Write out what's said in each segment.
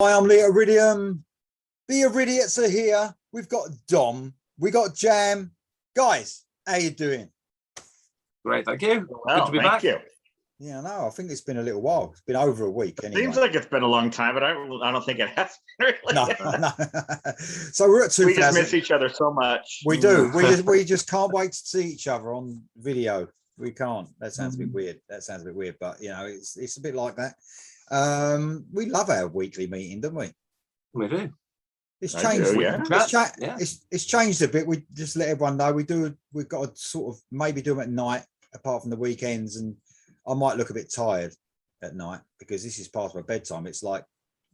Hi, I'm Leo Iridium. The Iridiates are here. We've got Dom. We got Jam. Guys, how you doing? Great, thank you. Well, Good to be thank back. you. Yeah, no, I think it's been a little while. It's been over a week anyway. Seems like it's been a long time, but I don't think it has been really. No. So we're at 2000. We just miss each other so much. We do. We just can't wait to see each other on video. We can't. That sounds a bit weird. But you know, it's a bit like that. We love our weekly meeting, don't we? We do. It's changed. Yeah. It's changed a bit. We just let everyone know we've got to sort of maybe do them at night, apart from the weekends, and I might look a bit tired at night because this is past my bedtime. It's like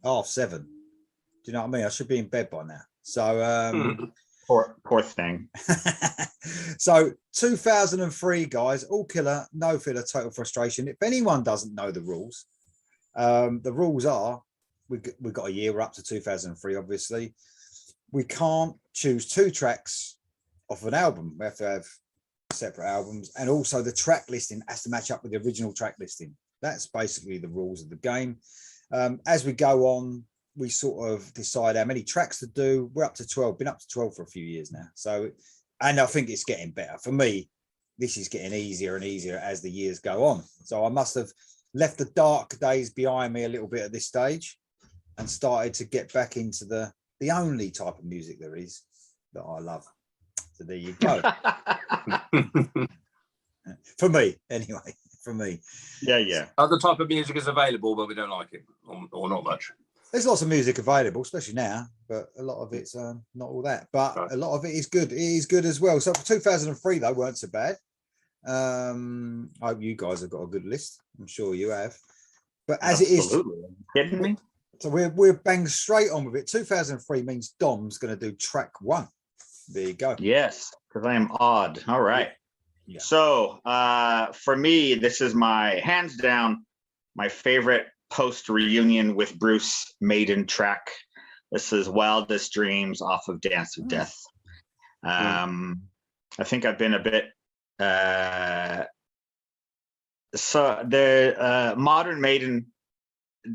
7:30. Do you know what I mean? I should be in bed by now. So Poor thing. So 2003, guys, all killer, no filler, total frustration. If anyone doesn't know the rules are we've got a year. We're up to 2003. Obviously, we can't choose two tracks off an album. We have to have separate albums, and also the track listing has to match up with the original track listing. That's basically the rules of the game. As we go on, we sort of decide how many tracks to do. We're up to 12, been up to 12 for a few years now. So, and I think it's getting better. For me, this is getting easier and easier as the years go on. So I must have left the dark days behind me a little bit at this stage and started to get back into the only type of music there is that I love. So there you go. For me, anyway. For me. Yeah. Other type of music is available, but we don't like it, or not much. There's lots of music available, especially now, but a lot of it's not all that. But a lot of it is good. It is good as well. So for 2003, though, weren't so bad. I hope you guys have got a good list. I'm sure you have. But as Absolutely. it is, Kidding me? So we're bang straight on with it. 2003 means Dom's going to do track 1. There you go. Yes, because I am odd. All right. Yeah. So for me, this is my hands down my favorite post reunion with Bruce Maiden track. This is Wildest Dreams off of Dance of Death. I think I've been a bit so the modern Maiden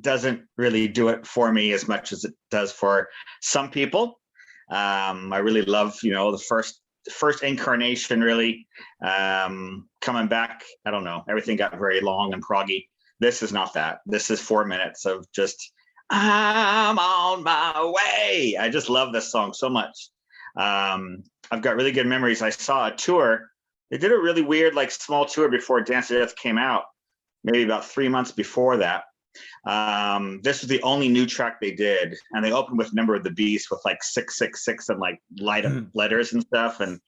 doesn't really do it for me as much as it does for some people. I really love, the first incarnation, really coming back. I don't know. Everything got very long and proggy. This is not that. This is 4 minutes of just, I'm on my way. I just love this song so much. I've got really good memories. I saw a tour. They did a really weird, small tour before Dance of Death came out, maybe about 3 months before that. This was the only new track they did, and they opened with Number of the Beast with 666 and light up letters and stuff, and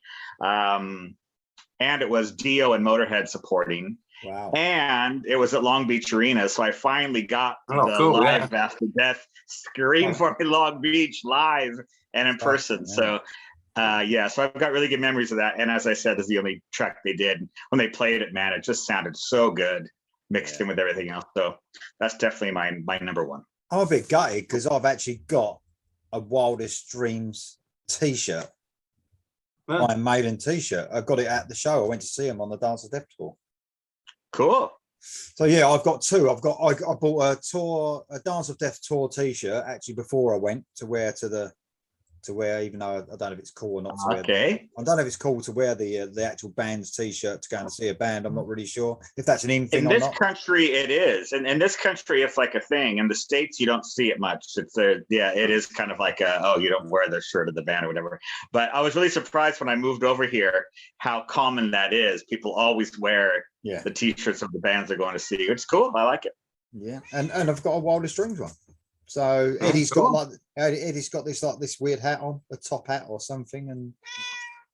it was Dio and Motorhead supporting. Wow. And it was at Long Beach Arena, so I finally got live After Death Scream for Me Long Beach live and in person. So so I've got really good memories of that. And as I said, this is the only track they did. When they played it, man, it just sounded so good mixed in with everything else. So that's definitely my number one. I'm a bit gutted because I've actually got a Wildest Dreams t-shirt. My Maiden t-shirt. I got it at the show. I went to see him on the Dance of Death tour. Cool. So yeah, I've got two. I bought a Dance of Death tour t-shirt actually before I went to wear even though I don't know if it's cool or not. I don't know if it's cool to wear the actual band's t-shirt to go and see a band. I'm not really sure if that's an in thing or not. In this country, it is. And in this country, it's like a thing. In the States, you don't see it much. It's it is kind of like you don't wear the shirt of the band or whatever. But I was really surprised when I moved over here how common that is. People always wear the t-shirts of the bands they're going to see. It's cool. I like it. Yeah, and I've got a Wildest Dreams one. So Eddie's got this weird hat on, a top hat or something, and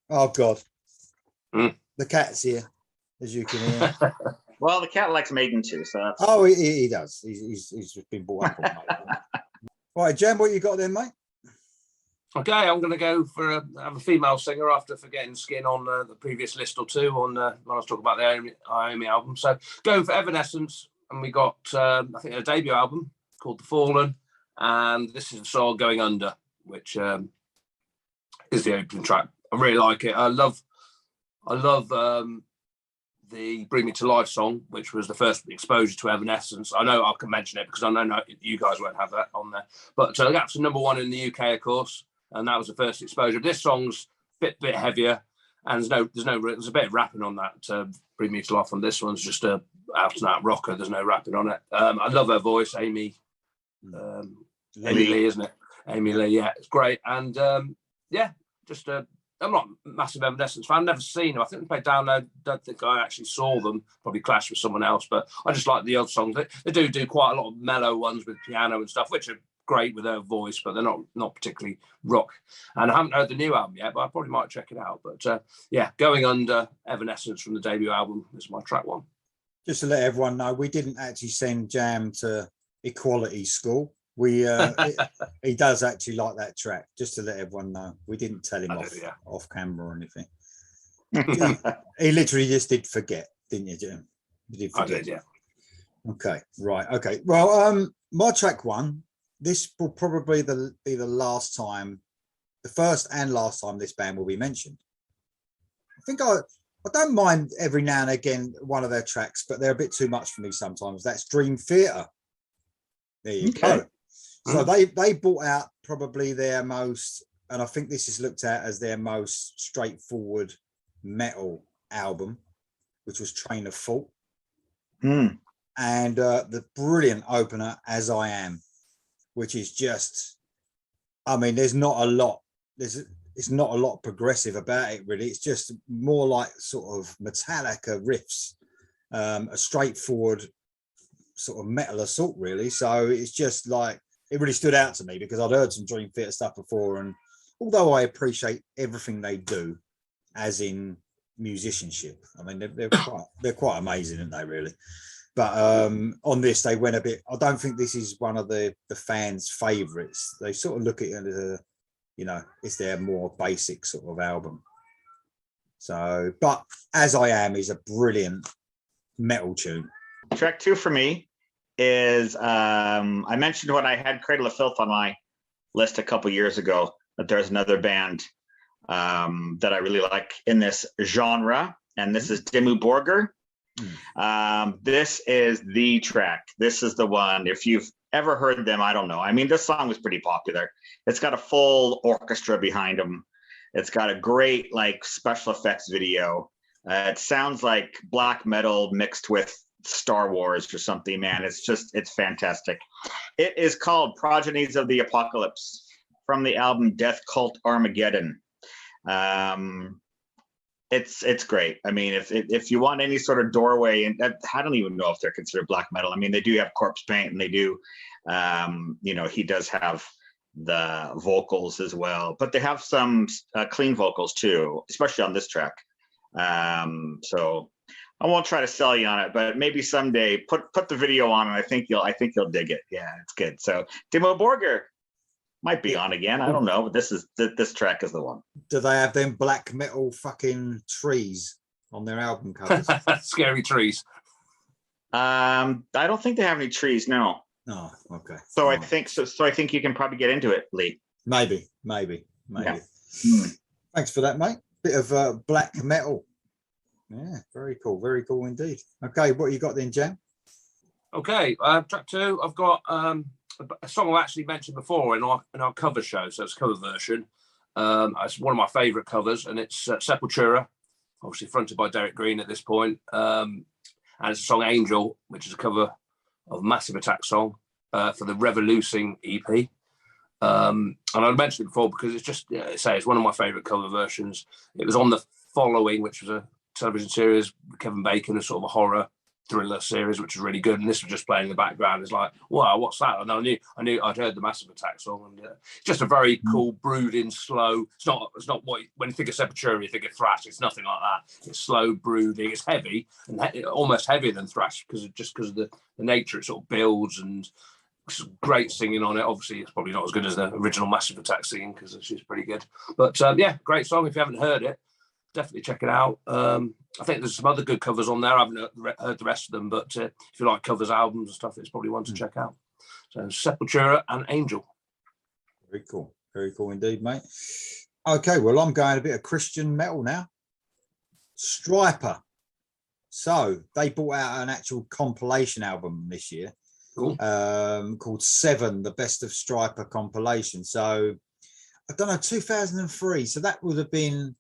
oh god, the cat's here, as you can hear. Well, the cat likes Maiden too, so that's he does. He's just been brought up on Maiden. All right, Jem, what you got then, mate? Okay, I'm going to go for have a female singer after forgetting Skin on the previous list or two on when I was talking about the Iommi album. So going for Evanescence, and we got I think a debut album called The Fallen. And this is the song Going Under, which is the opening track. I really like it. I love the Bring Me to Life song, which was the first exposure to Evanescence. I know I can mention it because I know you guys won't have that on there. But that's number one in the UK, of course, and that was the first exposure. This song's a bit heavier, and there's a bit of rapping on that. Bring Me to Life on this one's just a out and out rocker. There's no rapping on it. I love her voice, Amy Lee, isn't it? Amy Lee, yeah, it's great. And I'm not a massive Evanescence fan. I've never seen them. I think they played Download. Don't think I actually saw them. Probably clashed with someone else, but I just like the other songs. They do quite a lot of mellow ones with piano and stuff, which are great with her voice, but they're not particularly rock. And I haven't heard the new album yet, but I probably might check it out. But Going Under, Evanescence from the debut album is my track one. Just to let everyone know, we didn't actually send Jam to equality school. He does actually like that track, just to let everyone know. We didn't tell him off camera or anything. he literally just did forget, didn't you, Jim? I did, yeah. Okay, right. Okay. Well, my track one, this will probably be the last time, the first and last time this band will be mentioned. I think I don't mind every now and again one of their tracks, but they're a bit too much for me sometimes. That's Dream Theater. There you go. So they brought out probably their most, and I think this is looked at as their most straightforward metal album, which was Train of Thought. And the brilliant opener, As I Am, which is just, I mean, there's not a lot progressive about it, really. It's just more like sort of Metallica riffs, a straightforward sort of metal assault, really. So it's just like, it really stood out to me because I'd heard some Dream Theater stuff before, and although I appreciate everything they do, as in musicianship, I mean they're quite amazing, aren't they, really? But on this, they went a bit. I don't think this is one of the fans' favourites. They sort of look at it as it's their more basic sort of album. So, but As I Am is a brilliant metal tune. Track two for me is I mentioned when I had Cradle of Filth on my list a couple years ago that there's another band that I really like in this genre, and this is Dimmu Borgir. This is the track. This is the one. If you've ever heard them, I don't know. I mean, this song was pretty popular. It's got a full orchestra behind them. It's got a great special effects video. It sounds like black metal mixed with Star Wars or something, man. It's fantastic. It is called Progenies of the Apocalypse from the album Death Cult Armageddon. It's great. I mean, if you want any sort of doorway, and I don't even know if they're considered black metal. I mean, they do have corpse paint, and they do he does have the vocals as well, but they have some clean vocals too, especially on this track. So I won't try to sell you on it, but maybe someday put the video on, and I think you'll dig it. Yeah, it's good. So Dimmu Borgir might be on again. I don't know, but this track is the one. Do they have them black metal fucking trees on their album covers? Scary trees. I don't think they have any trees. No. Oh, okay. So I think so. So I think you can probably get into it, Lee. Maybe. Yeah. Thanks for that, mate. Bit of black metal. Yeah, very cool indeed. Okay, what you got then, Jam? Okay, track two. I've got a song I've actually mentioned before in our cover show, so it's a cover version. It's one of my favourite covers, and it's Sepultura, obviously fronted by Derek Green at this point. And it's a song Angel, which is a cover of Massive Attack song for the Revolucing EP. And I mentioned it before because it's just, it's one of my favourite cover versions. It was on The Following, which was a television series with Kevin Bacon, a sort of a horror thriller series, which was really good. And this was just playing in the background. It's like, wow, what's that? And I knew I'd heard the Massive Attack song, and it's just a very cool, brooding, slow. It's not what when you think of Sepultura, you think of thrash. It's nothing like that. It's slow, brooding. It's heavy, and almost heavier than thrash because of the nature. It sort of builds, and great singing on it. Obviously, it's probably not as good as the original Massive Attack singing because she's pretty good. But yeah, great song. If you haven't heard it, definitely check it out. I think there's some other good covers on there. I haven't heard the rest of them, but if you like covers, albums and stuff, it's probably one to check out. So Sepultura and Angel. Very cool indeed, mate. Okay, well, I'm going a bit of Christian metal now. Stryper So they brought out an actual compilation album this year, Cool. called Seven, the Best of Striper compilation. So I don't know, 2003. So that would have been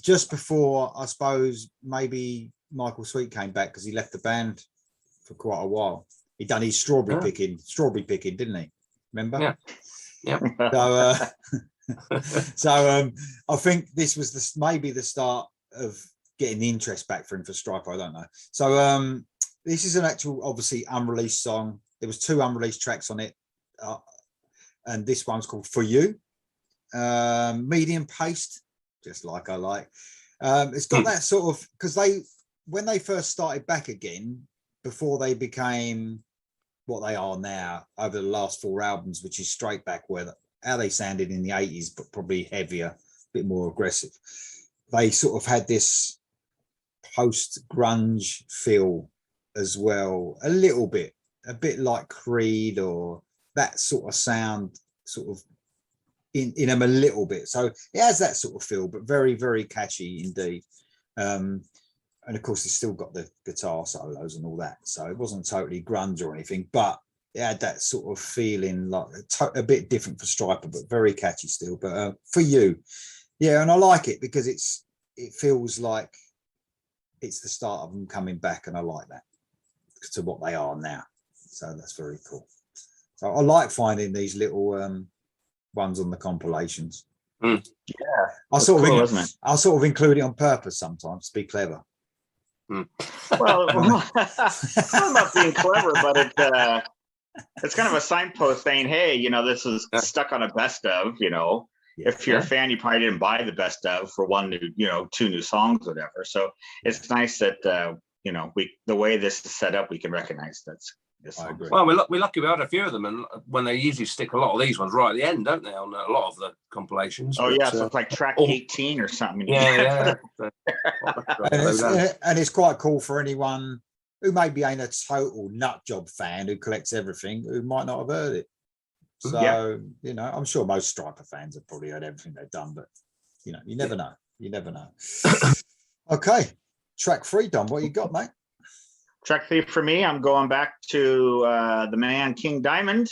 just before, I suppose, maybe Michael Sweet came back, because he left the band for quite a while. He done his strawberry picking, didn't he? Remember? Yeah. So I think this was maybe the start of getting the interest back for him for Striper. I don't know. So this is an actual, obviously, unreleased song. There was 2 unreleased tracks on it, and this one's called For You. Medium paced, just like I like. It's got that sort of, because when they first started back again, before they became what they are now over the last 4 albums, which is straight back where how they sounded in the 80s, but probably heavier, a bit more aggressive. They sort of had this post-grunge feel as well, a bit like Creed, or that sort of sound sort of in them a little bit. So it has that sort of feel, but very, very catchy indeed. And of course, it's still got the guitar solos and all that. So it wasn't totally grunge or anything, but it had that sort of feeling, like a bit different for Striper, but very catchy still. But For You, yeah, and I like it because it feels like it's the start of them coming back, and I like that to what they are now. So that's very cool. So I like finding these little ones on the compilations. Yeah, I sort cool, of include it on purpose sometimes to be clever. Well, I'm not being clever, but it's kind of a signpost saying, hey, this is stuck on a best of. If you're a fan, you probably didn't buy the best of for 2 new songs, whatever. So it's nice that the way this is set up, we can recognize that's. I agree. Well, we're lucky we had a few of them, and when they usually stick a lot of these ones right at the end, don't they, on a lot of the compilations? Oh, yeah, so it's like track 18 or something. Yeah. And it's quite cool for anyone who maybe ain't a total nut job fan who collects everything, who might not have heard it. So, I'm sure most Striper fans have probably heard everything they've done, but, you never know. You never know. Okay, track 3, Dom, what you got, mate? Track 3 for me, I'm going back to the man King Diamond.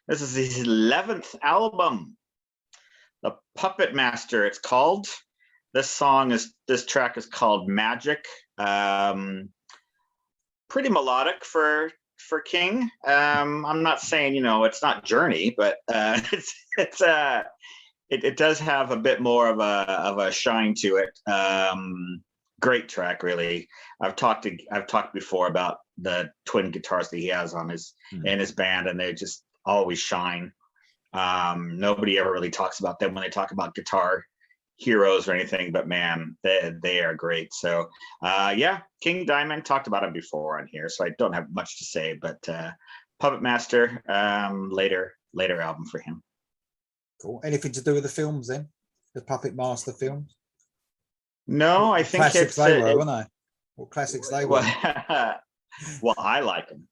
This is his 11th album, The Puppet Master, it's called. This track is called Magic. Pretty melodic for King. I'm not saying, it's not Journey, but it does have a bit more of a shine to it. Great track, really. I've talked before about the twin guitars that he has on in his band, and they just always shine. Nobody ever really talks about them when they talk about guitar heroes or anything, but man, they are great. So King Diamond, talked about him before on here, so I don't have much to say, but Puppet Master, later album for him. Cool. Anything to do with the films then? The Puppet Master films? No, I think classics they were, weren't they? What classics they were? Well, I like them.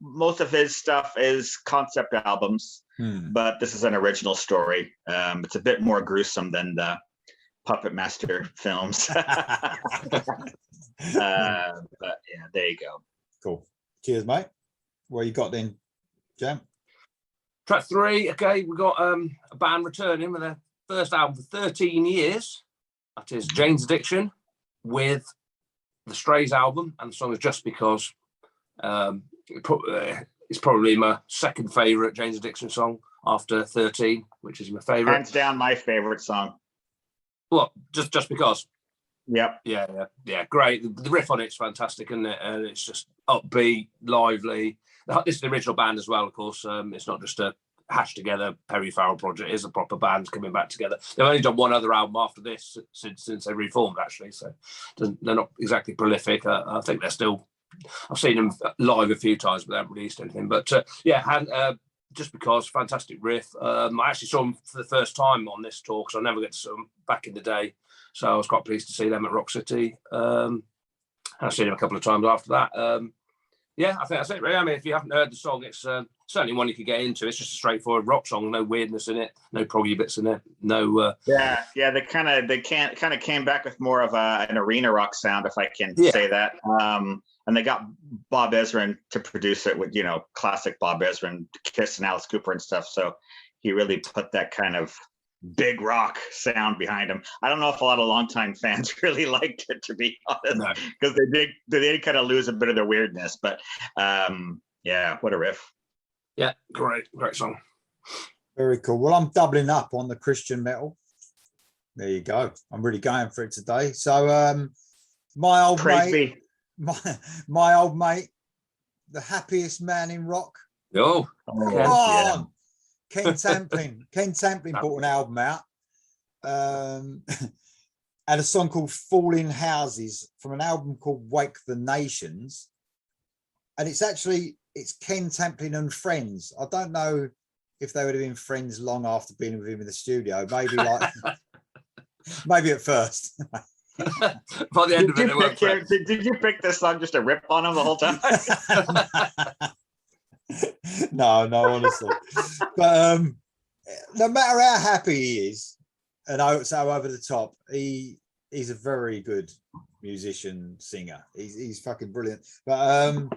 Most of his stuff is concept albums, but this is an original story. It's a bit more gruesome than the Puppet Master films. But yeah, there you go. Cool. Cheers, mate. What you got then, Jam? Track 3, okay, we got a band returning with their first album for 13 years. That is Jane's Addiction with the Strays album, and the song is Just Because. It's probably my second favourite Jane's Addiction song after 13, which is my favourite. Hands down, my favourite song. What? Just Because? Yep. Yeah, great. The riff on it's fantastic, isn't it? And it's just upbeat, lively. This is the original band as well, of course. It's not just a hashed together Perry Farrell project. It is a proper band coming back together. They've only done one other album after this since they reformed, actually. So they're not exactly prolific. I think they're still. I've seen them live a few times, but they haven't released anything. But Just Because, fantastic riff. I actually saw them for the first time on this tour, because I never get to see them back in the day. So I was quite pleased to see them at Rock City. And I've seen them a couple of times after that. I think that's it, really. I mean, if you haven't heard the song, it's certainly one you could get into. It's just a straightforward rock song, no weirdness in it, no proggy bits in it, no. They kind of came back with more of an arena rock sound, if I can say that. And they got Bob Ezrin to produce it with, classic Bob Ezrin, Kiss and Alice Cooper and stuff. So he really put that kind of big rock sound behind him. I don't know if a lot of longtime fans really liked it, to be honest, because they did kind of lose a bit of their weirdness. But what a riff. Yeah, great song. Very cool. Well, I'm doubling up on the Christian metal. There you go. I'm really going for it today. So my old mate, the happiest man in rock. Oh, on. Ken Tamplin. Ken Tamplin brought an album out. And a song called Falling Houses from an album called Wake the Nations. And it's Ken Tamplin and friends. I don't know if they would have been friends long after being with him in the studio. Maybe maybe at first. By the end of it, did you pick this song just to rip on him the whole time? No, honestly. But no matter how happy he is and so over the top, he's a very good musician, singer. He's fucking brilliant. But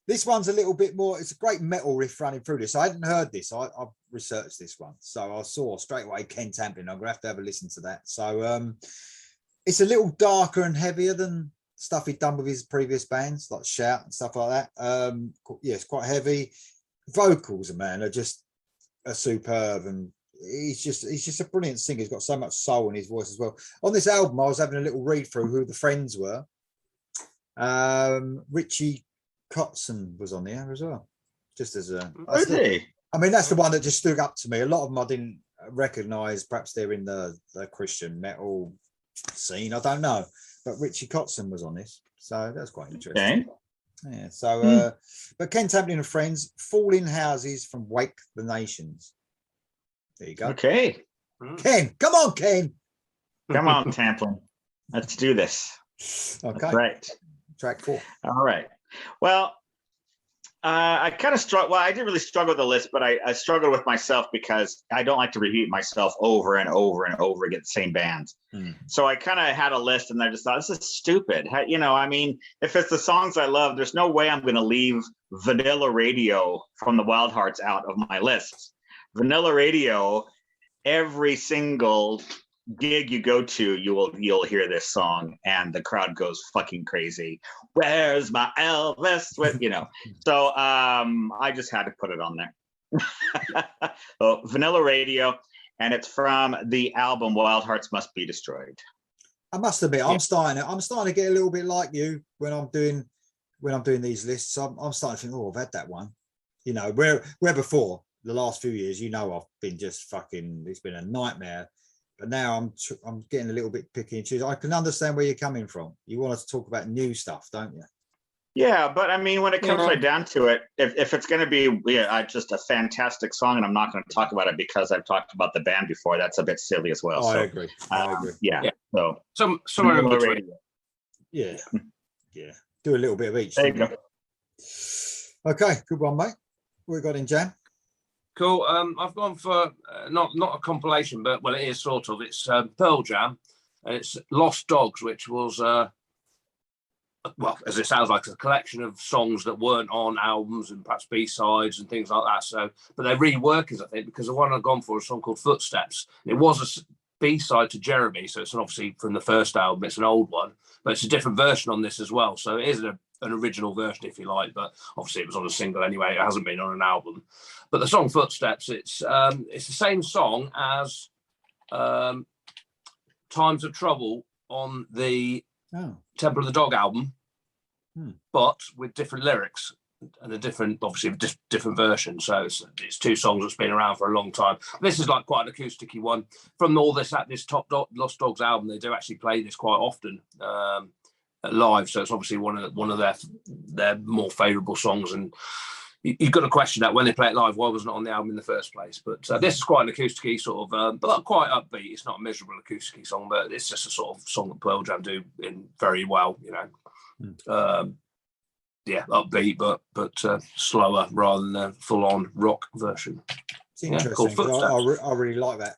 this one's a little bit more, it's a great metal riff running through this. I hadn't heard this. I've researched this one. So I saw straight away Ken Tamplin. I'm going to have a listen to that. So it's a little darker and heavier than stuff he'd done with his previous bands, like Shout and stuff like that. It's quite heavy. Vocals, man, are superb. And he's just a brilliant singer. He's got so much soul in his voice as well. On this album, I was having a little read through who the friends were. Richie Kotzen was on there as well. Just as a really? I mean, that's the one that just stood up to me. A lot of them I didn't recognize. Perhaps they're in the Christian metal scene. I don't know. But Richie Kotzen was on this. So that's quite interesting. Okay. Yeah. So but Ken Tamplin and friends, Falling Houses from Wake the Nations. There you go. Okay. Ken, come on, Ken. Come on, Tamplin. Let's do this. Okay. Right. Track 4. All right. Well, I kind of struggle. Well, I didn't really struggle with the list, but I struggled with myself because I don't like to repeat myself over and over and over again, the same bands. So I kind of had a list and I just thought, this is stupid. I mean, if it's the songs I love, there's no way I'm going to leave Vanilla Radio from the Wild Hearts out of my list. Vanilla Radio, every single gig you go to, you'll hear this song and the crowd goes fucking crazy. Where's my Elvis? So I just had to put it on there. So, Vanilla Radio, and it's from the album Wild Hearts Must Be Destroyed. I must admit, I'm starting to get a little bit like you when I'm doing these lists. I'm starting to think, I've had that one. Where before the last few years, I've been just fucking. It's been a nightmare. But now I'm getting a little bit picky and choosy. I can understand where you're coming from. You want us to talk about new stuff, don't you? Yeah, but I mean, when it comes right down to it, if it's going to be just a fantastic song, and I'm not going to talk about it because I've talked about the band before, that's a bit silly as well. I agree. I agree. Yeah. So somewhere in between. Yeah. Do a little bit of each. There you go. Okay, good one, mate. What we got in Jan? Cool. I've gone for not a compilation, but it is sort of. It's Pearl Jam, and it's Lost Dogs, which was as it sounds like, a collection of songs that weren't on albums and perhaps B-sides and things like that. So, but they're reworkers, I think, because the one I've gone for is a song called Footsteps. It was a B-side to Jeremy, so it's obviously from the first album. It's an old one, but it's a different version on this as well. So it is an original version, if you like, but obviously it was on a single anyway. It hasn't been on an album. But the song Footsteps, it's the same song as Times of Trouble on the Temple of the Dog album, but with different lyrics and a different version. So it's two songs that's been around for a long time. This is like quite an acousticy one. From all this at this Lost Dogs album, they do actually play this quite often live. So it's obviously one of their more favourable songs. And you've got to question that when they play it live, why wasn't it on the album in the first place? But this is quite an acousticy sort of, but quite upbeat. It's not a miserable acousticy song, but it's just a sort of song that Pearl Jam do in very well, yeah, upbeat, but slower rather than a full-on rock version. It's interesting. Called Footsteps. I really like that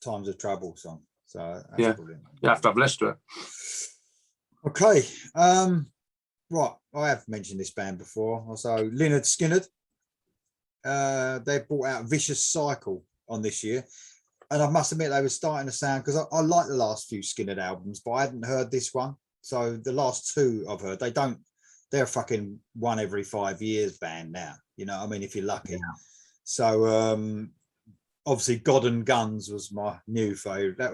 Times of Trouble song. So that's brilliant. You have to have a listen to it. Okay. Right. I have mentioned this band before. So Lynyrd Skynyrd. They brought out Vicious Cycle on this year. And I must admit they were starting to sound, because I like the last few Skynyrd albums, but I hadn't heard this one. So the last two I've heard, they're a fucking one every 5 years band now. You know what I mean? If you're lucky. Yeah. So obviously God and Guns was my new favorite. That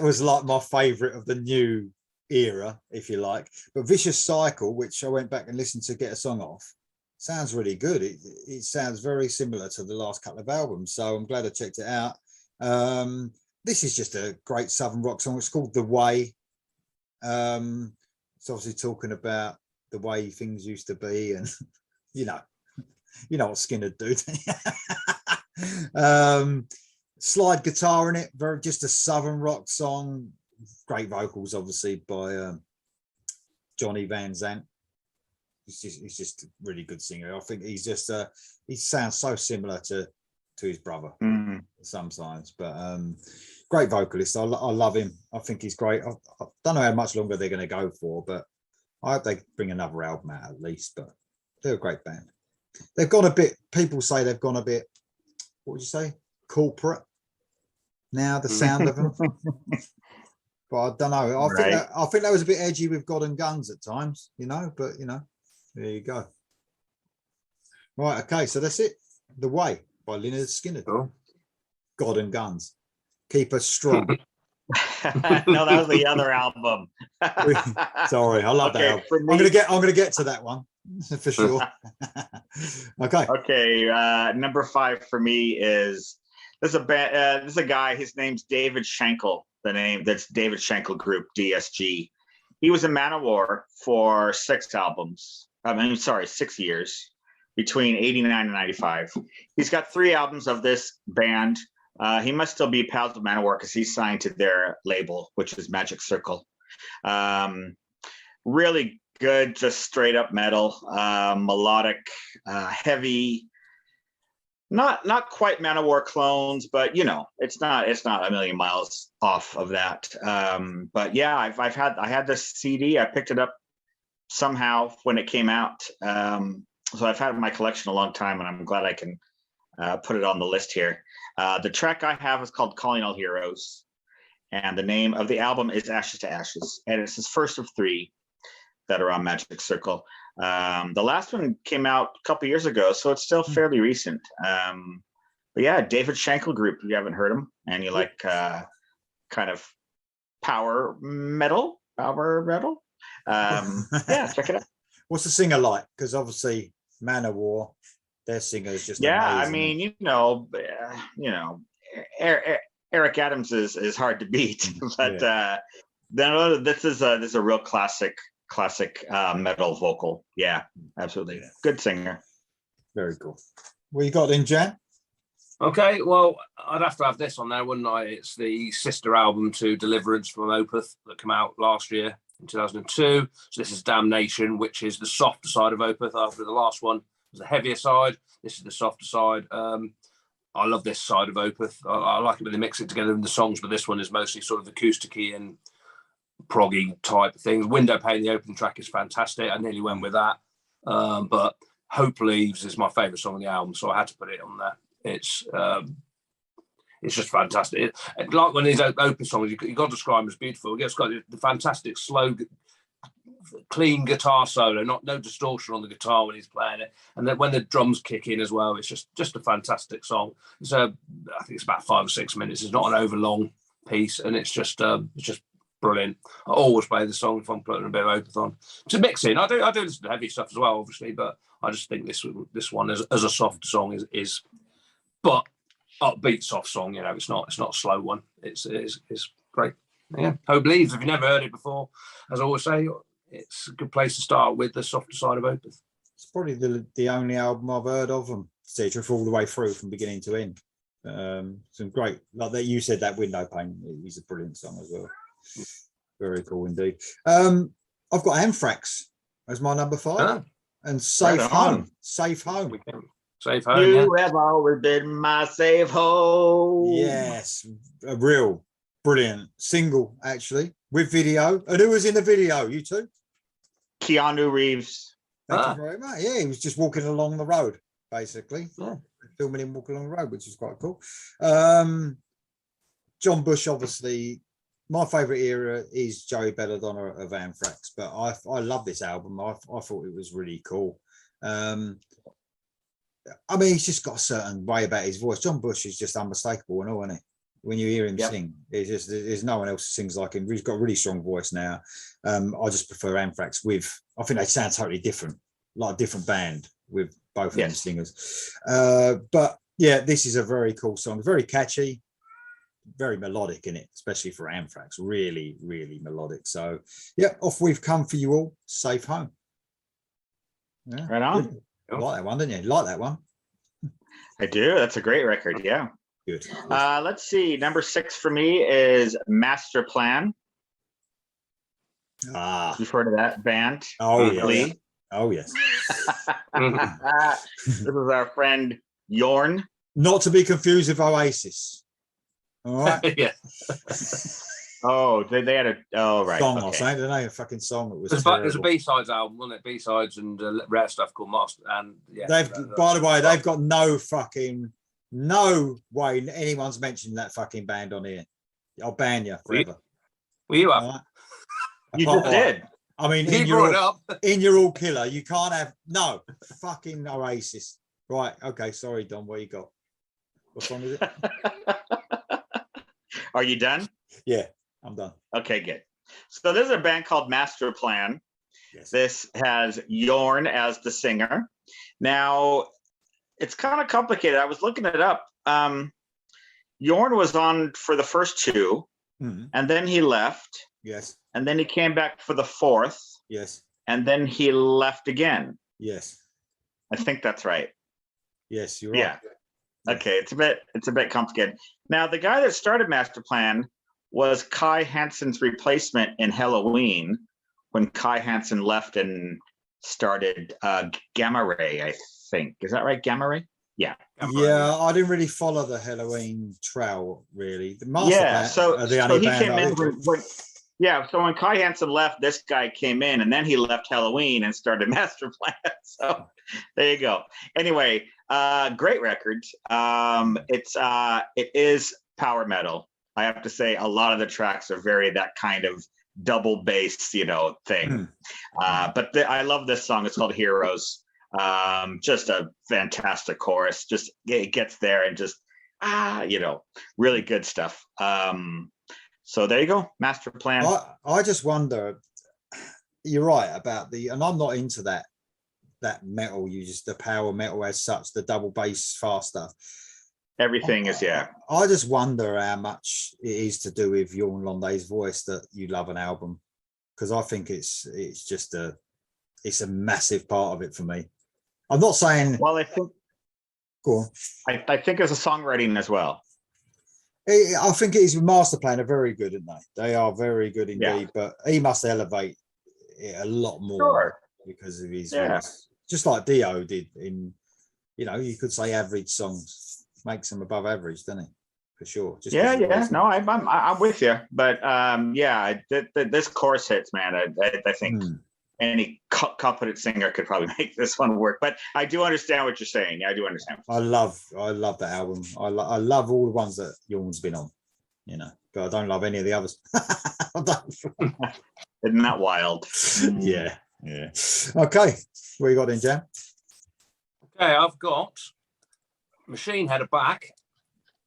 was like my favorite of the new era, if you like. But Vicious Cycle, which I went back and listened to get a song off, sounds really good. It sounds very similar to the last couple of albums, so I'm glad I checked it out. This is just a great southern rock song. It's called The Way. It's obviously talking about the way things used to be, and you know what Skynyrd do. Slide guitar in it, very just a southern rock song. Great vocals, obviously, by Johnny Van Zant. He's just a really good singer. I think he's just he sounds so similar to his brother sometimes, but great vocalist. I love him. I think he's great. I don't know how much longer they're going to go for, but I hope they bring another album out at least. But they're a great band. They've gone a bit, people say they've gone a bit, what would you say, corporate now, the sound of them. But I don't know. I think that was a bit edgy with God and Guns at times, but there you go. Right, okay, so that's it. The Way by Lynyrd Skynyrd. Cool. God and Guns. Keep us strong. No, that was the other album. Sorry, I love that album. I'm gonna get to that one for sure. Okay. Number 5 for me is this is a guy, his name's David Schenkel. That's David Schenkel Group, DSG. He was in Manowar for 6 years, between 89 and 95. He's got 3 albums of this band. He must still be pals with Manowar because he's signed to their label, which is Magic Circle. Really good, just straight up metal, melodic, heavy. Not quite Manowar clones, but it's not a million miles off of that. But yeah, I had this CD. I picked it up somehow when it came out. So I've had it in my collection a long time, and I'm glad I can put it on the list here. The track I have is called Calling All Heroes, and the name of the album is Ashes to Ashes, and it's his first of 3 that are on Magic Circle. The last one came out a couple years ago, so it's still fairly recent. But yeah, David Schenkel Group, if you haven't heard him and you like kind of power metal, yeah, check it out. What's the singer like? Because obviously Manowar, their singer is just amazing. Eric Adams is hard to beat, but this is a real classic metal vocal. Yeah, absolutely. Yeah. Good singer. Very cool. What you got then, Jan? Okay, well, I'd have to have this on there, wouldn't I? It's the sister album to Deliverance from Opeth that came out last year in 2002. So this is Damnation, which is the softer side of Opeth. After the last one was the heavier side. This is the softer side. I love this side of Opeth. I like it when they mix it together in the songs, but this one is mostly sort of acoustic-y and proggy type things. Window Pane, the opening track, is fantastic. I nearly went with that. But Hope Leaves is my favourite song on the album, so I had to put it on there. It's just fantastic. Like when these open songs, you've got to describe them as beautiful. It's got the fantastic slow, clean guitar solo, no distortion on the guitar when he's playing it, and then when the drums kick in as well, it's just a fantastic song. I think it's about 5 or 6 minutes. It's not an overlong piece, and it's just brilliant. I always play the song if I'm putting a bit of Opeth on to mix in. I do listen to heavy stuff as well, obviously, but I just think this one as a soft song is but upbeat soft song. It's not a slow one. It's great. Yeah, Hope Leaves. If you've never heard it before, as I always say, it's a good place to start with the softer side of Opeth. It's probably the only album I've heard of them, all the way through from beginning to end. Some great, like that you said, that Window Pane is a brilliant song as well. Very cool indeed. I've got Anthrax as my number 5. Ah, And Safe Right on. Home. Safe Home. Safe Home. Yeah. You have always been my safe home. Yes, a real brilliant single, actually, with video. And who was in the video? You two? Keanu Reeves. Thank Ah. you very much. Yeah, he was just walking along the road, basically. Yeah. Filming him walking along the road, which is quite cool. John Bush, obviously, my favourite era is Joey Belladonna of Anthrax, but I love this album. I thought it was really cool. I mean, he's just got a certain way about his voice. John Bush is just unmistakable and all, isn't he? When you hear him sing, it's just there's no one else who sings like him. He's got a really strong voice now. I just prefer Anthrax I think they sound totally different, like a different band with both of them singers. But yeah, this is a very cool song, very catchy, very melodic in it, especially for Anthrax. Really, really melodic. So yeah, off we've come for you all. Safe Home. Yeah, Right on. good. You like that one, didn't you? You like that one? I do. That's a great record. Yeah. Good. Let's see. Number 6 for me is Master Plan. You've heard of that band? Oh, yeah. Lee. Oh, yes. This is our friend Yorn. Not to be confused with Oasis. All right. Yeah. Oh, they had a right. Song or Okay. something. They had a fucking song. It was There's a terrible. B-sides album, wasn't it? B-sides and rare stuff called Master. And yeah, By the way, they've got no way anyone's mentioned that fucking band on here. I'll ban you forever. Were you up? All right? You Apart- just did. I mean, You brought it up. in your all killer, you can't have no fucking Oasis. Right. Okay. Sorry, Don. What you got? What song is it? Are you done? Yeah, I'm done. Okay, good. So there's a band called Master Plan. Yes. This has Yorn as the singer. Now, it's kind of complicated. I was looking it up. Yorn was on for the first 2, Mhm. and then he left, Yes. and then he came back for the 4th, Yes. and then he left again. Yes. I think that's right. Yes. You're right. Yeah. Okay, it's a bit complicated. Now, the guy that started Master Plan was Kai Hansen's replacement in Halloween when Kai Hansen left and started Gamma Ray, I think. Is that right? Gamma Ray? Yeah. Yeah, I didn't really follow the Halloween trail, really. The Master Yeah, Plan so are the only he band came I in listened to. so when Kai Hansen left, this guy came in, and then he left Halloween and started Master Plan. So there you go. Anyway, great record. It is power metal. I have to say, a lot of the tracks are very that kind of double bass, thing. But I love this song. It's called Heroes. Just a fantastic chorus. Just it gets there and just really good stuff. So there you go, Master Plan. I just wonder. You're right about and I'm not into that metal. The power metal as such, the double bass fast stuff. Everything is I just wonder how much it is to do with Jorn Londe's voice that you love an album, because I think it's just a massive part of it for me. I'm not saying. Well, I think. Go on. I think it's a songwriting as well. I think it is. Master Plan are very good, aren't they? They are very good indeed. Yeah. But he must elevate it a lot more Sure. because of his voice. Just like Dio did in, you could say average songs makes them above average, doesn't it? For sure. Just No, I'm with you. But this chorus hits, man. I think any competent singer could probably make this one work. But I do understand what you're saying. Yeah, I do understand. I love that album. I love all the ones that Jorn's been on, but I don't love any of the others. Isn't that wild? Yeah. Okay, what you got then, Jam? Okay, I've got Machine Head are back,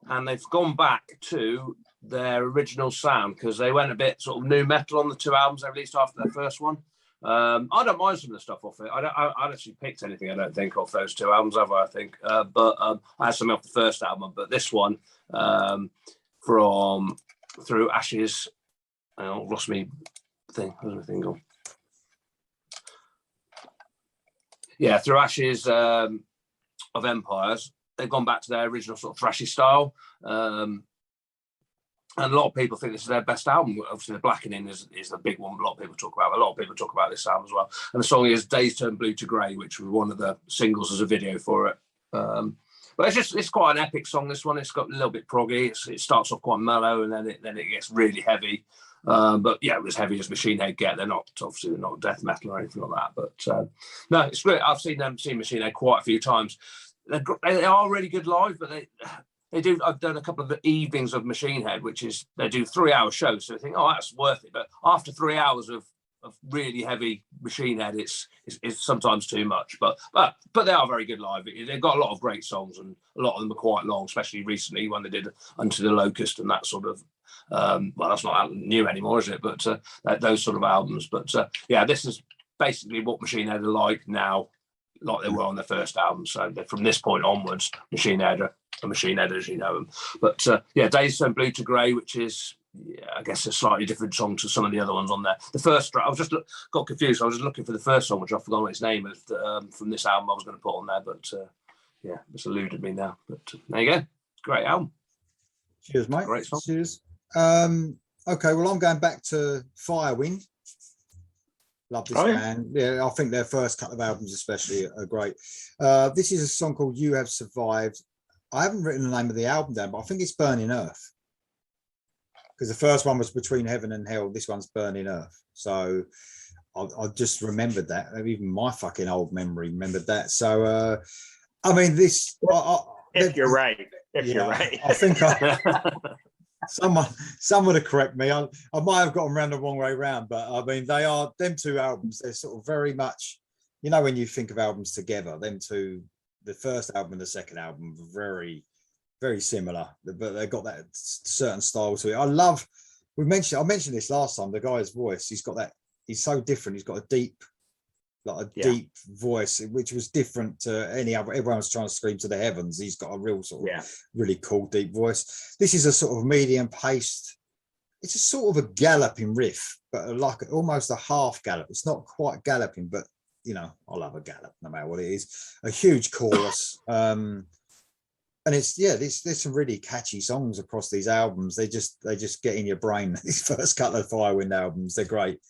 and they've gone back to their original sound because they went a bit sort of new metal on the 2 albums they released after their first one. I don't mind some of the stuff off it. I actually picked anything, I don't think, off those 2 albums, have I think. But I had something off the first album, but this one from Through Ashes. I lost me thing. Where's my thing gone? Yeah, Through Ashes of Empires. They've gone back to their original sort of thrashy style. And a lot of people think this is their best album. Obviously, The Blackening is the big one. A lot of people talk about. A lot of people talk about this album as well. And the song is "Days Turn Blue to Grey," which was one of the singles as a video for it. But it's quite an epic song. This one, it's got a little bit proggy. It starts off quite mellow, and then it gets really heavy. But yeah, it was heavy as Machine Head get. They're not death metal or anything like that. But no, it's great. I've seen Machine Head quite a few times. They are really good live, but they do. I've done a couple of evenings of Machine Head, which is they do 3-hour shows. So I think, oh, that's worth it. But after 3 hours of really heavy Machine Head, it's sometimes too much. But they are very good live. They've got a lot of great songs, and a lot of them are quite long, especially recently when they did Unto the Locust and that sort of. Well, that's not new anymore, is it? But those sort of albums. But yeah, this is basically what Machine Head are like now, like they were on their first album. So from this point onwards, Machine Head are a Machine Head as you know them. But yeah, Days Turn Blue to Grey, which is, yeah, I guess a slightly different song to some of the other ones on there. The first track, I was just got confused. I was just looking for the first song, which I've forgotten its name of, from this album I was going to put on there. But yeah, it's eluded me now. But there you go. Great album. Cheers, mate. Great song. Cheers. Okay, well, I'm going back to Firewind. Love this band. Yeah, I think their first couple of albums especially are great. This is a song called You Have Survived. I haven't written the name of the album down, but I think it's Burning Earth. Because the first one was Between Heaven and Hell. This one's Burning Earth. So I just remembered that. Even my fucking old memory remembered that. So, I mean, this... If you're right. You're right. I think someone to correct me. I might have got them around the wrong way around, but I mean, they are them two albums. They're sort of very much, you know, when you think of albums together, them two, the first album and the second album, very, very similar, but they've got that certain style to it. I mentioned this last time. The guy's voice, he's so different. He's got a deep voice, which was different to any other. Everyone was trying to scream to the heavens. He's got a real sort of really cool deep voice. This is a sort of medium paced. It's a sort of a galloping riff, but like almost a half gallop. It's not quite galloping, but you know, I love a gallop no matter what it is. A huge chorus. And there's some really catchy songs across these albums. They just get in your brain. These first couple of Firewind albums, they're great.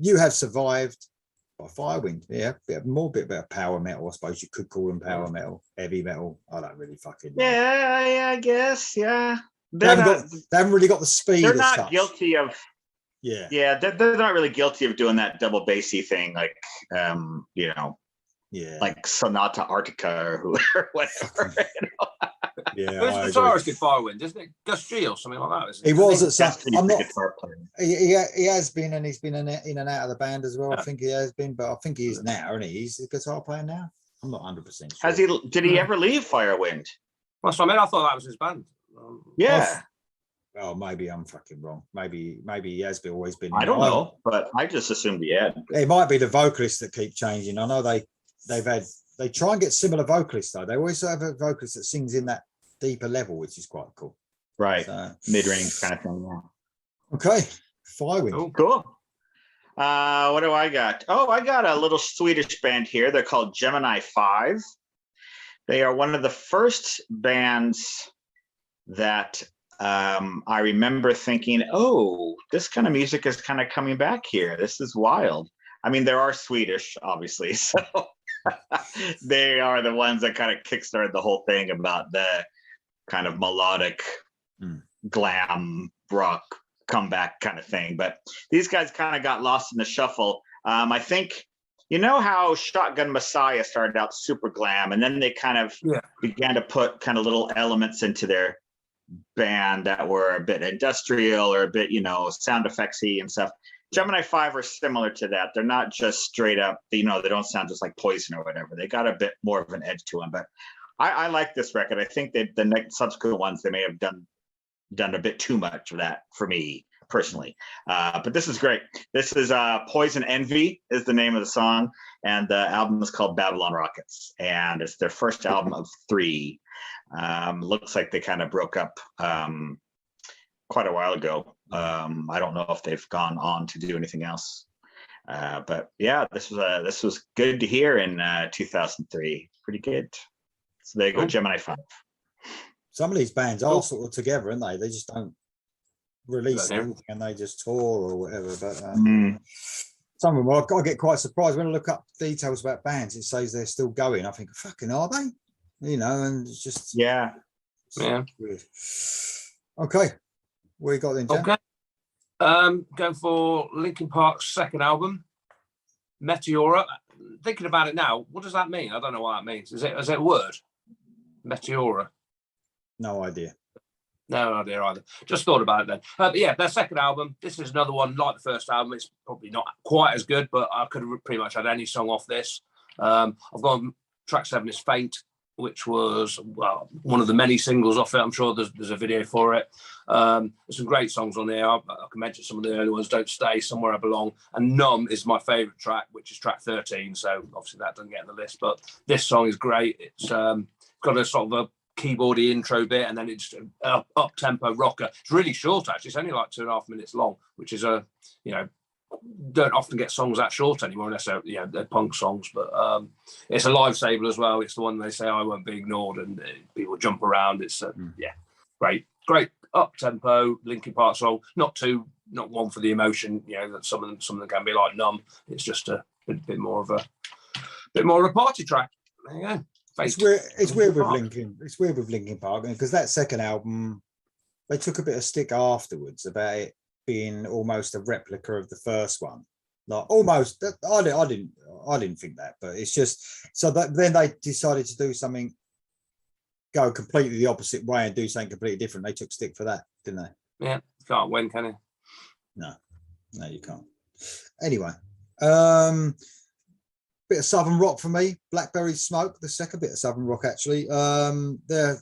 You Have Survived by Firewind, bit about power metal. I suppose you could call them power metal, heavy metal. I don't really fucking know. Yeah, I guess, yeah. They haven't really got the speed. They're not guilty of. Yeah, they're not really guilty of doing that double bassy thing, like like Sonata Arctica or whatever. You know? Yeah, who's the guitarist in Firewind? Isn't it Gus G or something like that? Isn't it? He was at some. I'm not. Guitar player. He has been, and he's been in and out of the band as well. Yeah. I think he has been, but I think he is now, isn't he? He's a guitar player now. I'm not 100% sure. Has he? Did he ever leave Firewind? That's what I mean. I thought that was his band. Yeah. Oh, maybe I'm fucking wrong. Maybe he has always been. I don't know, but I just assumed he had. It might be the vocalists that keep changing. I know they try and get similar vocalists though. They always have a vocalist that sings in that deeper level, which is quite cool. Right. So, mid-range kind of thing. Yeah. Okay. Firewind. Cool. What do I got? Oh, I got a little Swedish band here. They're called Gemini 5. They are one of the first bands that I remember thinking, oh, this kind of music is kind of coming back here. This is wild. I mean, there are Swedish, obviously, so they are the ones that kind of kickstarted the whole thing about the kind of melodic glam rock comeback kind of thing. But these guys kind of got lost in the shuffle. I think, you know how Shotgun Messiah started out super glam, and then they kind of began to put kind of little elements into their band that were a bit industrial or a bit, sound effectsy and stuff. Gemini 5 are similar to that. They're not just straight up, they don't sound just like Poison or whatever. They got a bit more of an edge to them. But I like this record. I think that the next subsequent ones, they may have done a bit too much of that for me personally. But this is great. This is Poison Envy is the name of the song. And the album is called Babylon Rockets. And it's their first album of 3. Looks like they kind of broke up quite a while ago. I don't know if they've gone on to do anything else. But yeah, this was good to hear in 2003. Pretty good. So there you go, Gemini 5. Some of these bands are sort of together, aren't they? They just don't release Yeah. anything and they just tour or whatever. But Mm. some of them, I get quite surprised when I look up details about bands. It says they're still going. I think, fucking, are they? You know, and it's just Yeah. Yeah. weird. Okay, what you got then, Jack? Okay. Going for Linkin Park's second album, Meteora. Thinking about it now, what does that mean? I don't know what that means. Is it a word? Meteora. No idea. No idea either. Just thought about it then. But yeah, their second album. This is another one like the first album. It's probably not quite as good, but I could have pretty much had any song off this. I've gone track 7 is Faint, which was one of the many singles off it. I'm sure there's a video for it. There's some great songs on there. I can mention some of the early ones. Don't Stay, Somewhere I Belong, and Numb is my favourite track, which is track 13. So obviously that doesn't get in the list, but this song is great. It's got a sort of a keyboardy intro bit, and then it's up tempo rocker. It's really short actually. It's only like 2.5 minutes long, which is don't often get songs that short anymore unless they're punk songs. But it's a lifesaver as well. It's the one they say I won't be ignored, and people jump around. It's great up tempo Linkin Park song. Not one for the emotion. That some of them can be like Numb. It's just a bit more of a party track. There you go. It's weird with Linkin. It's weird with Linkin Park because that second album, they took a bit of stick afterwards about it being almost a replica of the first one. Like almost, I didn't think that, but it's just so that then they decided to do something, go completely the opposite way and do something completely different. They took stick for that, didn't they? Yeah, can't win, can you? No, you can't. Anyway, bit of southern rock for me. Blackberry Smoke, the second bit of southern rock actually. Their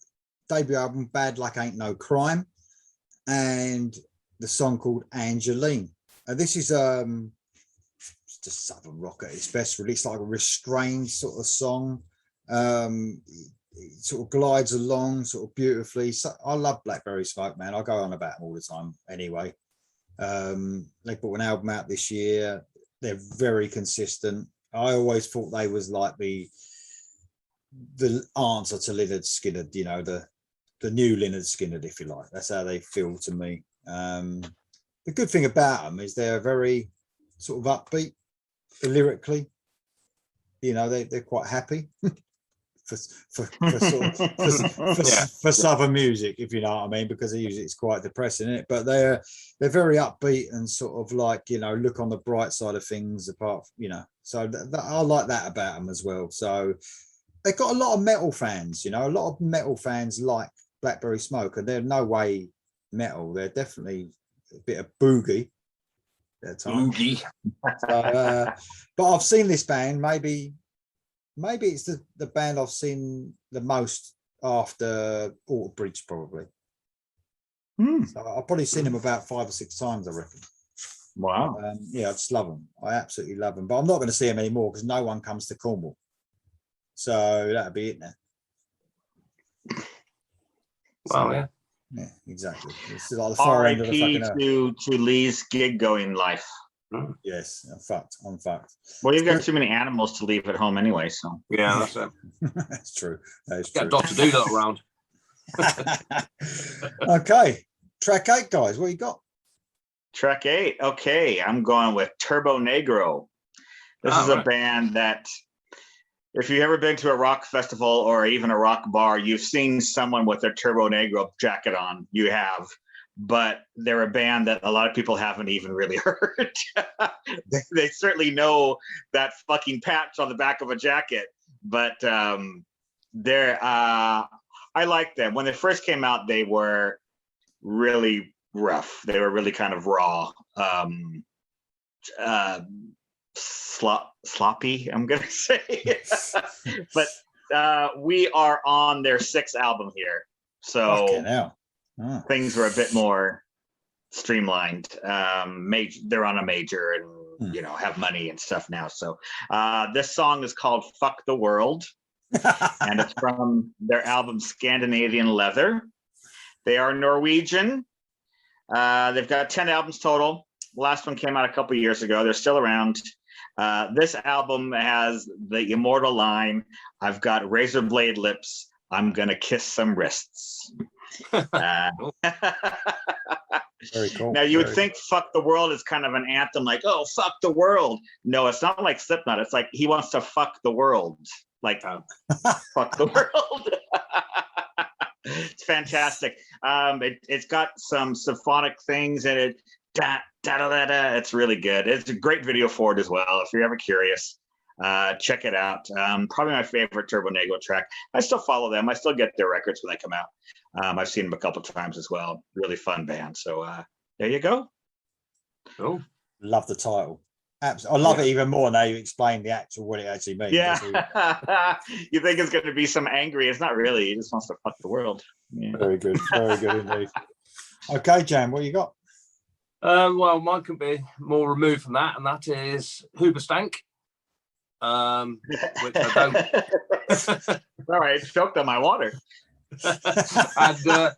debut album, Bad Luck Ain't No Crime, and the song called Angeline. This is just southern rock at its best, really. It's like a restrained sort of song. It sort of glides along sort of beautifully. So I love Blackberry Smoke, man. I go on about them all the time anyway. They brought an album out this year. They're very consistent. I always thought they was like the answer to Lynyrd Skynyrd, the new Lynyrd Skynyrd, if you like. That's how they feel to me. The good thing about them is they're very sort of upbeat lyrically. They're quite happy for southern music, if you know what I mean, because usually it's quite depressing, isn't it? But they're very upbeat and sort of like look on the bright side of things. Apart, so I like that about them as well. So they've got a lot of metal fans. A lot of metal fans like Blackberry Smoke, and they're no way metal. They're definitely a bit of boogie. Boogie. But I've seen this band maybe it's the band I've seen the most after Alter Bridge, probably. So I've probably seen them about 5 or 6 times, I reckon. Wow. I just love them. I absolutely love them. But I'm not going to see them anymore because no one comes to Cornwall. So that'll be it now. Wow, yeah, exactly. It's like the far end of the fucking earth. to Lee's gig going life. Yes, I'm fucked. Well, you've got too many animals to leave at home anyway, so. Yeah, that's it. That's true. That is Get true. Dr. Doodle around. Okay, track 8, guys. What you got? Track 8. Okay, I'm going with Turbo Negro. This is a band that, if you've ever been to a rock festival or even a rock bar, you've seen someone with their Turbo Negro jacket on. You have. But they're a band that a lot of people haven't even really heard. They certainly know that fucking patch on the back of a jacket, but I like them. When they first came out, they were really rough. They were really kind of raw, sloppy, I'm gonna say. But we are on their 6th album here, so things were a bit more streamlined. They're on a major and have money and stuff now. So this song is called "Fuck the World," and it's from their album Scandinavian Leather. They are Norwegian. They've got 10 albums total. The last one came out a couple years ago. They're still around. This album has the immortal line, "I've got razor blade lips. I'm gonna kiss some wrists." Very cool. Now you would Very think "Fuck the World" is kind of an anthem, like "Oh, fuck the world." No, it's not like Slipknot. It's like he wants to fuck the world, like fuck the world. It's fantastic. It's got some symphonic things in it. Da, da, da, da, da. It's really good. It's a great video for it as well. If you're ever curious, check it out. Probably my favorite Turbo Negro track. I still follow them. I still get their records when they come out. I've seen them a couple times as well. Really fun band. So there you go. Cool. Love the title. Absolutely. I love it even more now you explain the actual what it actually means. Yeah. You think it's going to be some angry. It's not really. He just wants to fuck the world. Yeah. Very good. Very good indeed. Okay, Jan, what you got? Well, mine can be more removed from that, and that is Hoobastank. Which I don't. All right, choked on my water. And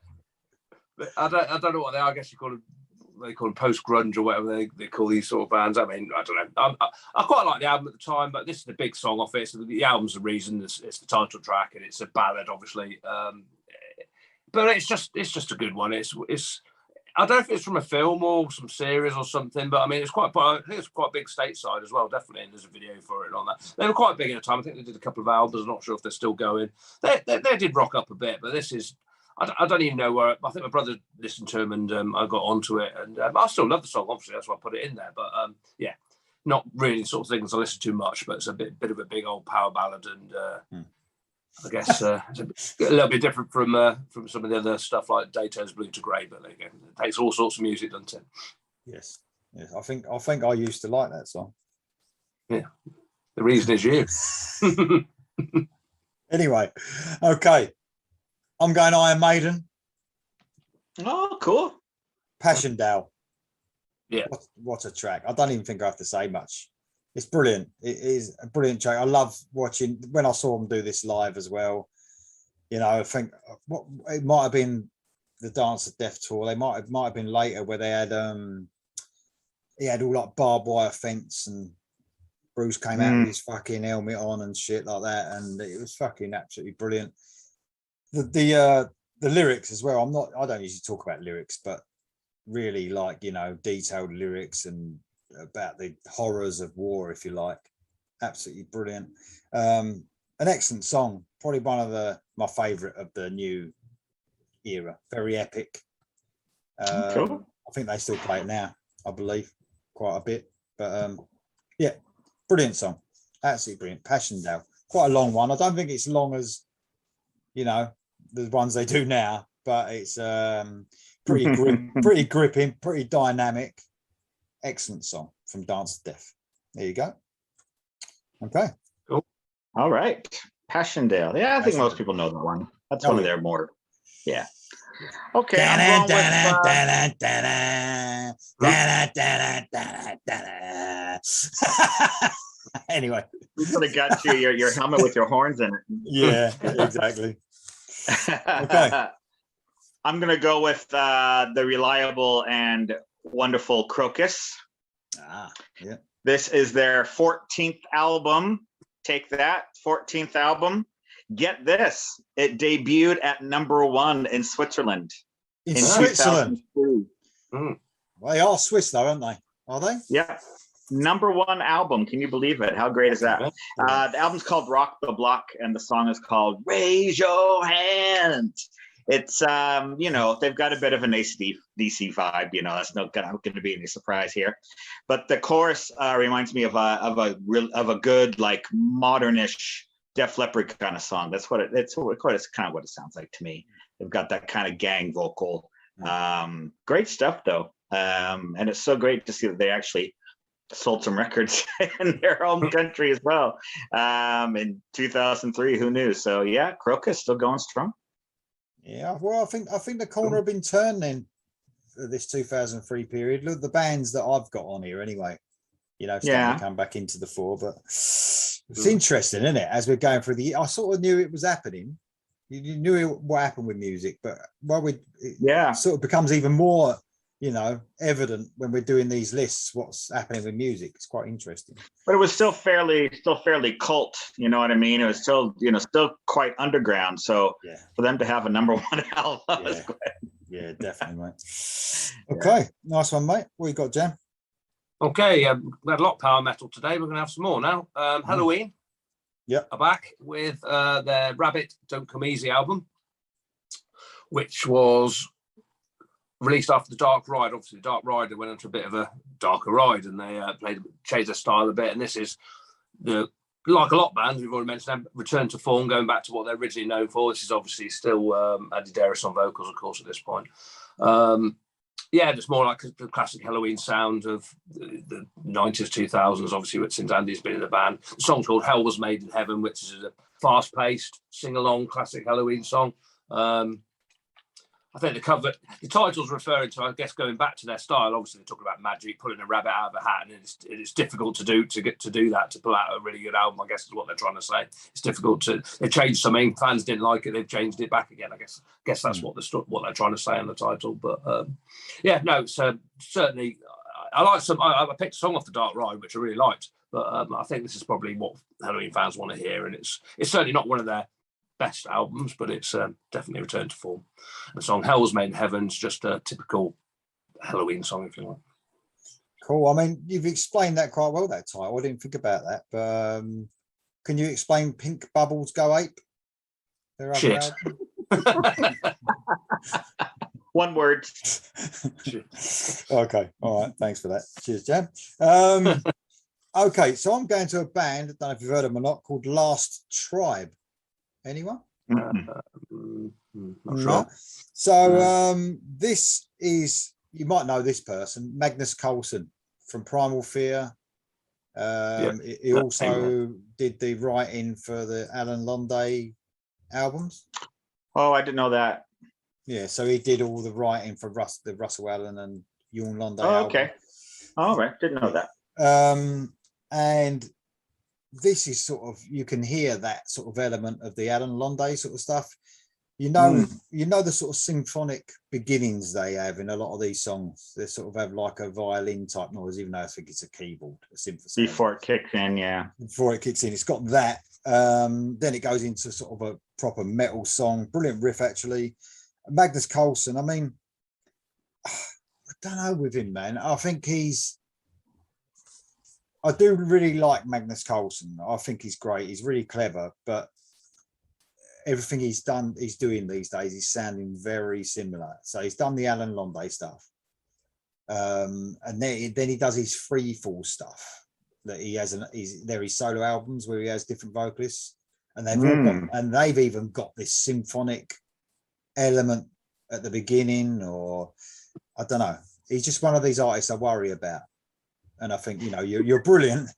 I don't know what they are. I guess they call them post grunge or whatever they call these sort of bands. I mean, I don't know. I quite like the album at the time, but this is the big song off it. So the album's the reason. It's the title track, and it's a ballad, obviously. But it's just a good one. It's I don't know if it's from a film or some series or something, but I mean, I think it's quite big stateside as well, definitely. And there's a video for it and all that. They were quite big at the time. I think they did a couple of albums. I'm not sure if they're still going. They did rock up a bit, but this is, I don't even know where. I think my brother listened to them and I got onto it. And I still love the song, obviously. That's why I put it in there. But yeah, not really the sort of things I listen to much, but it's a bit of a big old power ballad. And I guess it's a little bit different from some of the other stuff like Dayton's Blue to Grey, but there you go. It takes all sorts of music, doesn't it? Yes. I think I used to like that song. Yeah. The reason is you. Anyway, okay. I'm going Iron Maiden. Oh, cool. Passchendaele. Yeah. What a track. I don't even think I have to say much. It's brilliant. It is a brilliant track. I love watching when I saw them do this live as well. You know, I think it might have been the Dance of Death tour. They might have been later where they had he had all like barbed wire fence and Bruce came out with his fucking helmet on and shit like that, and it was fucking absolutely brilliant. The lyrics as well. I don't usually talk about lyrics, but really like, you know, detailed lyrics and about the horrors of war, if you like. Absolutely brilliant. An excellent song, probably one of my favorite of the new era. Very epic. Cool. I think they still play it now, I believe, quite a bit. But yeah, brilliant song. Absolutely brilliant. Passchendaele. Quite a long one. I don't think it's long as, you know, the ones they do now, but it's pretty gripping, pretty dynamic. Excellent song from Dance to Death. There you go. Okay. Cool. All right. Passchendaele. Yeah, I think most people know that one. That's one of their more. Yeah. Okay. Anyway. We could have got your helmet with your horns in it. Yeah, exactly. Okay. I'm going to go with the reliable and wonderful Crocus. Yeah. This is their 14th album. Take that, 14th album. Get this. It debuted at #1 in Switzerland. In Switzerland? 2002. Well, they are Swiss though, aren't they? Are they? Yeah. #1 album. Can you believe it? How great is that? The album's called Rock the Block, and the song is called Raise Your Hands. It's you know, they've got a bit of an AC/DC vibe. You know, that's not going to be any surprise here. But the chorus reminds me of a good, like, modernish Def Leppard kind of song. That's what it's kind of what it sounds like to me. They've got that kind of gang vocal. Great stuff though, and it's so great to see that they actually sold some records in their home country as well. In 2003, who knew? So yeah, Crocus still going strong. Yeah, well, I think the corner have been turned then for this 2003 period. Look, the bands that I've got on here anyway, you know, starting to come back into the fore. But it's interesting, isn't it? As we're going through the year, I sort of knew it was happening. You knew what happened with music, but it sort of becomes even more, you know, evident when we're doing these lists what's happening with music. It's quite interesting. But it was still fairly cult, you know what I mean? It was still, you know, still quite underground. So for them to have a #1 album is Yeah, definitely, mate. Okay, nice one, mate. What you got, Jam? Okay, we had a lot of power metal today. We're going to have some more now. Halloween. Yep. Are back with their Rabbit Don't Come Easy album, which was released after the Dark Ride. Obviously, the Dark Ride went into a bit of a darker ride, and they changed their style a bit. And this is like a lot of bands we've already mentioned, return to form, going back to what they're originally known for. This is obviously still Andy Darris on vocals, of course, at this point. Just more like the classic Halloween sound of the 90s, 2000s, obviously, since Andy's been in the band. The song's called Hell Was Made in Heaven, which is a fast-paced, sing-along classic Halloween song. I think the title's referring to, I guess, going back to their style. Obviously, they're talking about magic, pulling a rabbit out of a hat, and it's difficult to do that, to pull out a really good album, I guess is what they're trying to say. It's difficult to. They changed something. Fans didn't like it. They've changed it back again. I guess that's what they're trying to say on the title. But it's certainly. I picked a song off the Dark Ride, which I really liked. But I think this is probably what Halloween fans want to hear, and it's certainly not one of their best albums, but it's definitely returned to form. The song Hell Was Made in Heaven's just a typical Halloween song, if you like. Cool. I mean, you've explained that quite well, that title. I didn't think about that, but can you explain Pink Bubbles Go Ape? Shit. One word. Okay. All right. Thanks for that. Cheers, Jam. Okay, so I'm going to a band, I don't know if you've heard of them or not, called Last Tribe. Anyone? Not No. sure. So this is, you might know this person, Magnus Carlsen from Primal Fear. He also did the writing for the Alan Londe albums. Oh, I didn't know that. Yeah, so he did all the writing for the Russell Allen and Jorn Londe Oh, okay. All right, didn't know that. And this is sort of, you can hear that sort of element of the Alan Londe sort of stuff. You know the sort of symphonic beginnings they have in a lot of these songs. They sort of have like a violin type noise, even though I think it's a keyboard, a synthesizer. Before it kicks in, yeah. Before it kicks in, it's got that. Then it goes into sort of a proper metal song. Brilliant riff, actually. Magnus Carlsen, I mean, I don't know with him, man. I think I do really like Magnus Carlsen. I think he's great. He's really clever, but everything he's doing these days, he's sounding very similar. So he's done the Alan Londe stuff. And then he does his free fall stuff that he has. His solo albums where he has different vocalists, and they've even got this symphonic element at the beginning, or I don't know. He's just one of these artists I worry about. And I think, you're brilliant,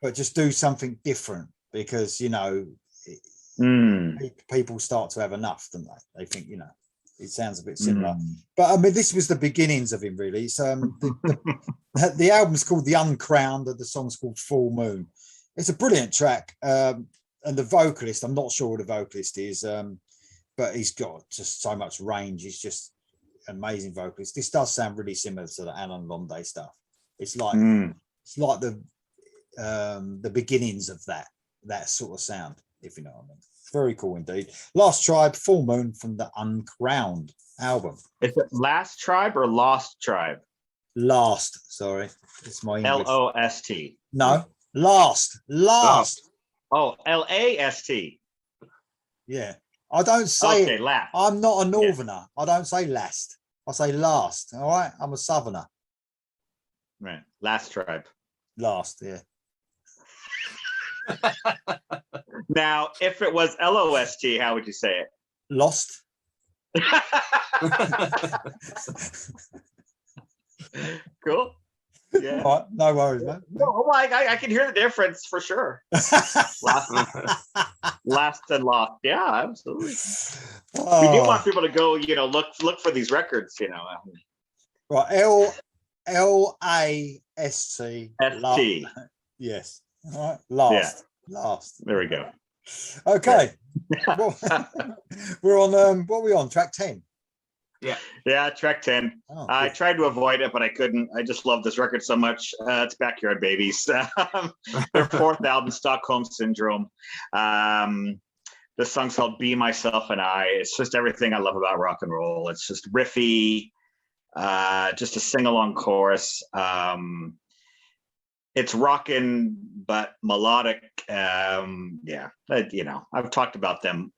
but just do something different, because, people start to have enough, don't they? They think, it sounds a bit similar. But I mean, this was the beginnings of him, really. So the album's called The Uncrowned, and the song's called Full Moon. It's a brilliant track. And the vocalist, I'm not sure who the vocalist is, but he's got just so much range. He's just amazing vocalist. This does sound really similar to the Alan Londe stuff. It's like the beginnings of that sort of sound, if you know what I mean. Very cool indeed. Last Tribe, Full Moon from the Uncrowned album. Is it Last Tribe or Lost Tribe? Last, sorry. It's my English. L-O-S-T. No, Last. Oh, L-A-S-T. Yeah. I don't say okay, last. I'm not a northerner. Yeah. I don't say last. I say last. All right. I'm a southerner. Right. Last Tribe. Last, yeah. Now, if it was L-O-S-T, how would you say it? Lost. Cool. Yeah. All right, no worries, man. No, I can hear the difference for sure. Last and lost. Yeah, absolutely. We do want people to go, look for these records, Right, L-A-S-T. S-T. Yes. All right. Last. Yeah. Last. There we go. Okay. Well, we're on what are we on? Track 10. Yeah, track 10. Oh, I tried to avoid it, but I couldn't. I just love this record so much. It's Backyard Babies. Their fourth album, Stockholm Syndrome. The This song's called "Be Myself and I." It's just everything I love about rock and roll. It's just riffy, just a sing-along chorus. It's rockin' but melodic. I've talked about them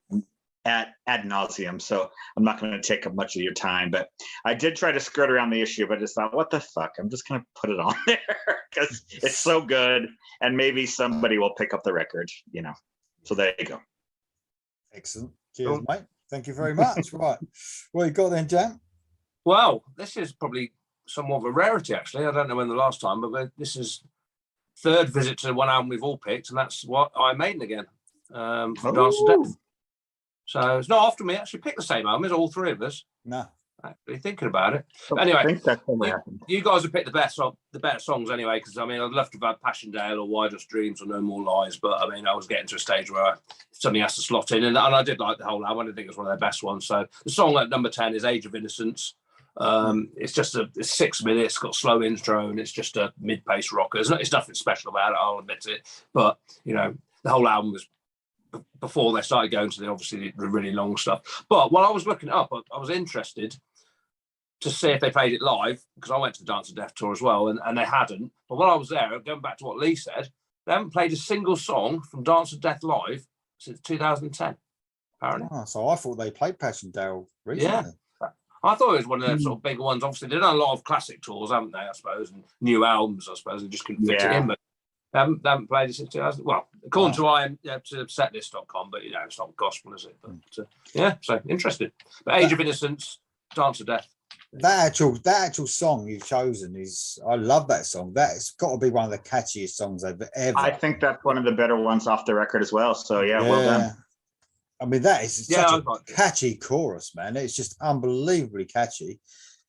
ad nauseum, so I'm not going to take up much of your time. But I did try to skirt around the issue, but I just thought, what the fuck? I'm just going to put it on there because it's so good, and maybe somebody will pick up the record. So there you go. Excellent. Cheers, mate. Thank you very much. Right. What you got then, Jam? Well, this is probably somewhat of a rarity, actually. I don't know when the last time, but this is third visit to one album we've all picked, and that's what Iron Maiden again, from Dance to Death. So it's not often we actually pick the same album, it's all three of us. No. Actually thinking about it. But anyway, I think that's what happened. You guys have picked the better songs anyway, because I mean, I'd love to have had Passchendaele or Wildest Dreams or No More Lies, but I mean, I was getting to a stage where something has to slot in, and I did like the whole album. I didn't think it was one of their best ones. So the song at number 10 is Age of Innocence. It's just it's 6 minutes, got a slow intro, and it's just a mid-pace rocker. It's nothing special about it, I'll admit it. But the whole album was before they started going to the really long stuff. But while I was looking it up, I was interested to see if they played it live, because I went to the Dance to Death tour as well, and they hadn't. But while I was there, going back to what Lee said, they haven't played a single song from Dance to Death live since 2010, apparently. Oh, so I thought they played Passchendaele recently. Yeah. I thought it was one of those sort of bigger ones. Obviously, they've done a lot of classic tours, haven't they, I suppose, and new albums, I suppose, and just couldn't fit it in. But they haven't played it since 2000. Well, according to setlist.com, but, it's not gospel, is it? But, so interesting. But Age of Innocence, Dance to Death. That actual song you've chosen I love that song. That's got to be one of the catchiest songs I've ever. I think that's one of the better ones off the record as well. So well done. I mean, that is such a catchy chorus, man. It's just unbelievably catchy.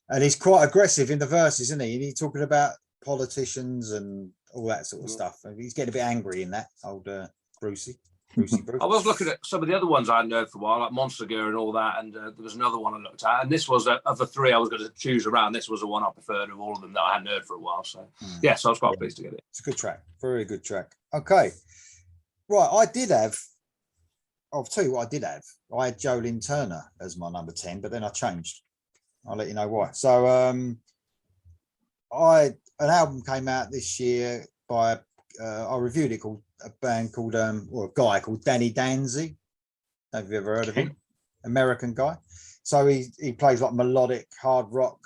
And he's quite aggressive in the verses, isn't he? And he's talking about politicians and all that sort of stuff. And he's getting a bit angry in that, old Brucey. Bruce. I was looking at some of the other ones I hadn't heard for a while, like Monster Gear and all that. And there was another one I looked at. And this was, of the three I was going to choose around, this was the one I preferred of all of them that I hadn't heard for a while. So, so I was quite pleased to get it. It's a good track. Very good track. Okay. Right. I'll tell you what I did have. I had Jolene Turner as my number 10, but then I changed. I'll let you know why. So an album came out this year by I reviewed it called a band called or a guy called Danny Danzig. Have you ever heard of him? American guy. So he plays like melodic hard rock,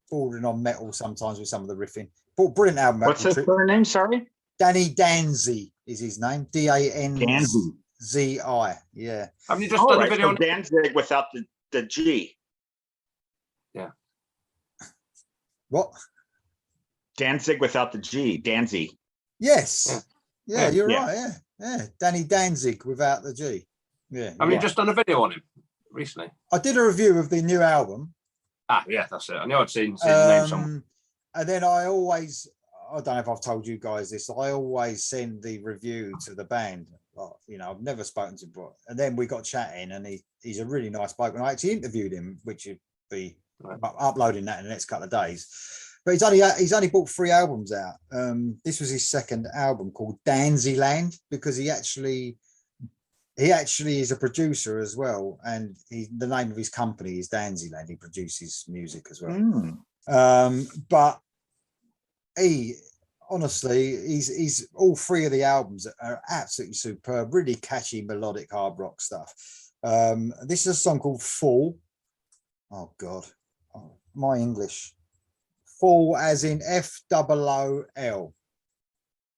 bordering on metal sometimes with some of the riffing. Brilliant album. What's his name? Sorry, Danny Danzig is his name. Danzi. Yeah. Haven't you just done a video on Danzig without the G? Yeah. What? Danzig without the G. Danzig. Yes. Yeah, you're right. Yeah. Danny Danzig without the G. Yeah. Have you just done a video on him recently? I did a review of the new album. Yeah, that's it. I knew I'd seen the name somewhere. And then I don't know if I've told you guys this, I always send the review to the band. I've never spoken to him before. And then we got chatting, and he's a really nice bloke. And I actually interviewed him, which would be uploading that in the next couple of days. But he's only brought 3 albums out. This was his second album called Danzyland, because he actually is a producer as well, and the name of his company is Danzyland. He produces music as well. But he's all 3 of the albums are absolutely superb, really catchy melodic hard rock stuff. This is a song called Fall. Oh God, my English. Fall as in FOOL.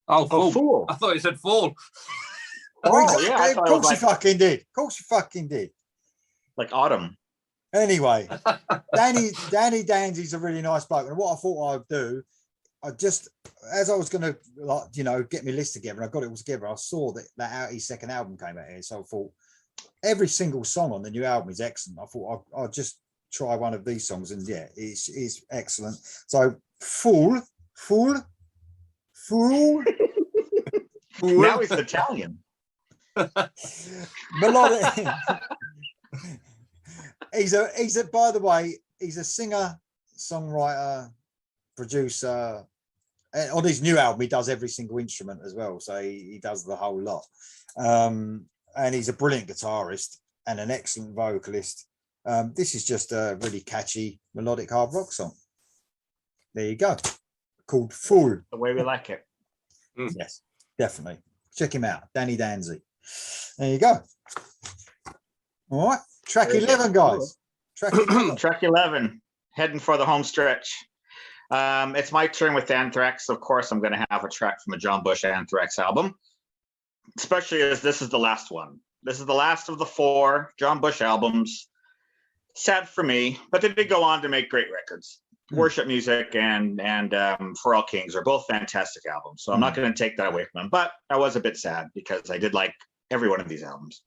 Oh, Fool. I thought you said Fall. Of course you fucking did. Of course you fucking did. Like autumn. Anyway, Danny Danzig's a really nice bloke. And what I thought I'd do, as I was going to, get my list together, and I got it all together, I saw that his second album came out here. So I thought every single song on the new album is excellent. I thought I'll just try one of these songs, and it's excellent. So Fool. Now he's Italian. Melodic. He's by the way, he's a singer, songwriter, producer. And on his new album, he does every single instrument as well. So he does the whole lot. and he's a brilliant guitarist and an excellent vocalist. This is just a really catchy melodic hard rock song. There you go, called Full. The way we like it. Yes, definitely. Check him out, Danny Danzy. There you go. All right, track 11, guys. Track 11. Track 11, heading for the home stretch. It's my turn with Anthrax. Of course, I'm going to have a track from a John Bush Anthrax album, especially as this is the last one. This is the last of the 4 John Bush albums. Sad for me, but they did go on to make great records. Worship Music and For All Kings are both fantastic albums. So I'm not going to take that away from them, but I was a bit sad because I did like every one of these albums.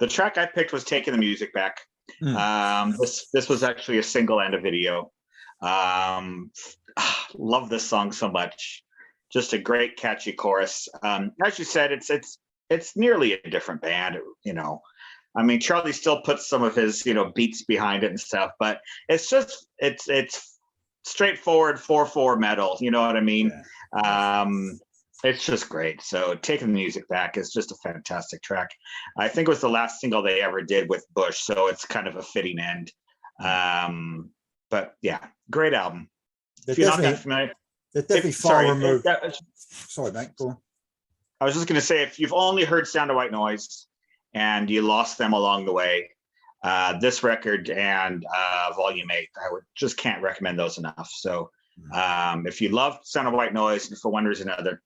The track I picked was Taking the Music Back. This was actually a single and a video. Love this song so much. Just a great catchy chorus. As you said, it's nearly a different band, you know. I mean, Charlie still puts some of his, you know, beats behind it and stuff, but it's straightforward 4/4 metal, you know what I mean? Yeah. It's just great. So Taking the Music Back is just a fantastic track. I think it was the last single they ever did with Bush, so it's kind of a fitting end. But yeah, great album. If you're not that familiar, they're definitely far removed. Sorry, mate, go on. I was just going to say, if you've only heard Sound of White Noise and you lost them along the way, this record and Volume 8, I can't recommend those enough. So if you love Sound of White Noise and for one reason or another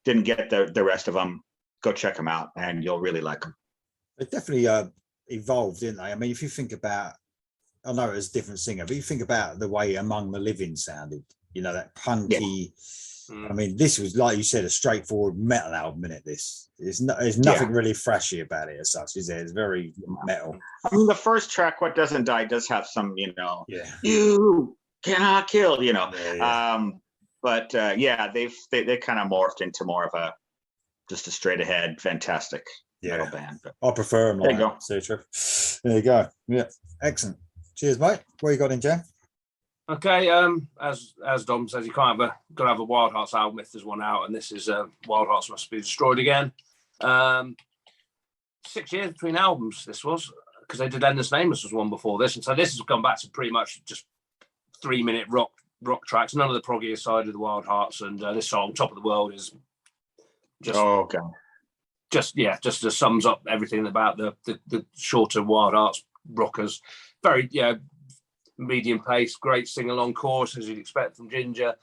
didn't get the rest of them, go check them out and you'll really like them. They definitely evolved, didn't they? I mean, if you think about, I know it was a different singer, but you think about the way Among the Living sounded, you know, that punky. I mean, this was, like you said, a straightforward metal album, isn't it? There's nothing really flashy about it as such, is there? It's very metal. I mean, the first track, What Doesn't Die, does have some, you know, you cannot kill, you know. But they kind of morphed into more of just a straight ahead, fantastic metal band. But I prefer them like that. There you go. Yeah, excellent. Cheers, mate. What you got in, Jen? Okay, as Dom says, you can't got to have a Wild Hearts album if there's one out, and this is Wild Hearts Must Be Destroyed Again. 6 years between albums. This was because they did Endless Nameless was one before this, and so this has gone back to pretty much just 3-minute rock tracks. None of the proggier side of the Wild Hearts, and this song "Top of the World" is just sums up everything about the shorter Wild Hearts rockers. Very medium pace, great sing-along chorus as you'd expect from Ginger.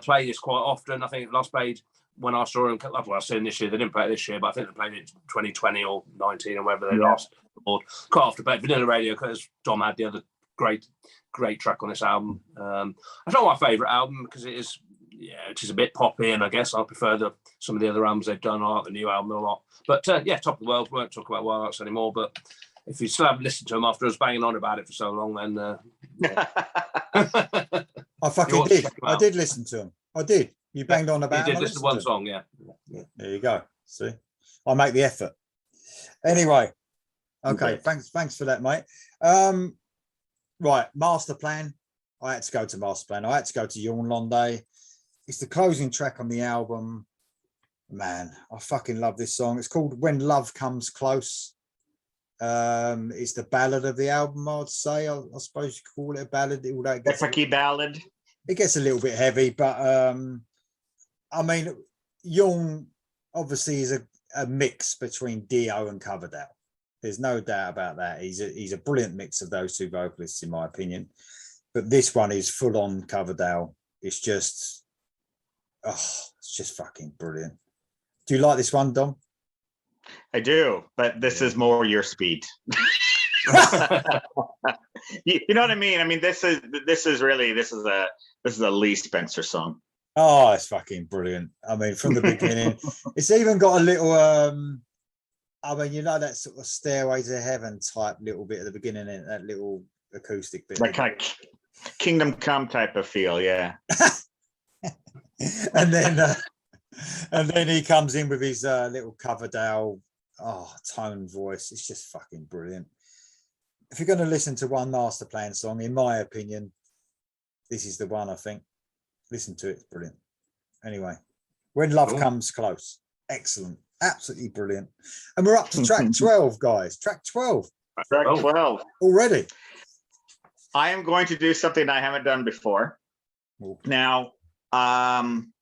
Play this quite often. I think last played when I saw them, well, I seen this year, they didn't play it this year, but I think they played it 2020 or 19 or whatever they last. Quite often played Vanilla Radio because Dom had the other great track on this album. It's not my favourite album because it is a bit poppy, and I guess I prefer some of the other albums they've done. I like the new album a lot. But Top of the World, we won't talk about Wild Hearts anymore, but if you still haven't listened to them after us banging on about it for so long, then I fucking did. I did listen to them. I did. You banged on about. You did listen to one song, yeah. There you go. See, I make the effort. Anyway, okay. Thanks for that, mate. Right, Master Plan. I had to go to Master Plan. I had to go to Yawn Londe. It's the closing track on the album. Man, I fucking love this song. It's called When Love Comes Close. It's the ballad of the album, I'd say. I suppose you could call it a ballad. Epic ballad. It gets a little bit heavy, but I mean, Young obviously is a mix between Dio and Coverdale. There's no doubt about that. He's a brilliant mix of those two vocalists, in my opinion. But this one is full on Coverdale. It's just fucking brilliant. Do you like this one, Dom? I do, but this is more your speed. You know what I mean? I mean, this is a Lee Spencer song. Oh, it's fucking brilliant. I mean, from the beginning, it's even got a little, I mean, you know, that sort of Stairway to Heaven type little bit at the beginning, and that little acoustic bit. Like kind of Kingdom Come type of feel, yeah. and then he comes in with his little Coverdale tone voice. It's just fucking brilliant. If you're going to listen to one Master Plan song, in my opinion, this is the one. I think listen to it, it's brilliant. Anyway, When Love Comes Close, excellent, Absolutely brilliant. And we're up to track 12, guys. Track 12 Track 12 already. I am going to do something I haven't done before. Now, when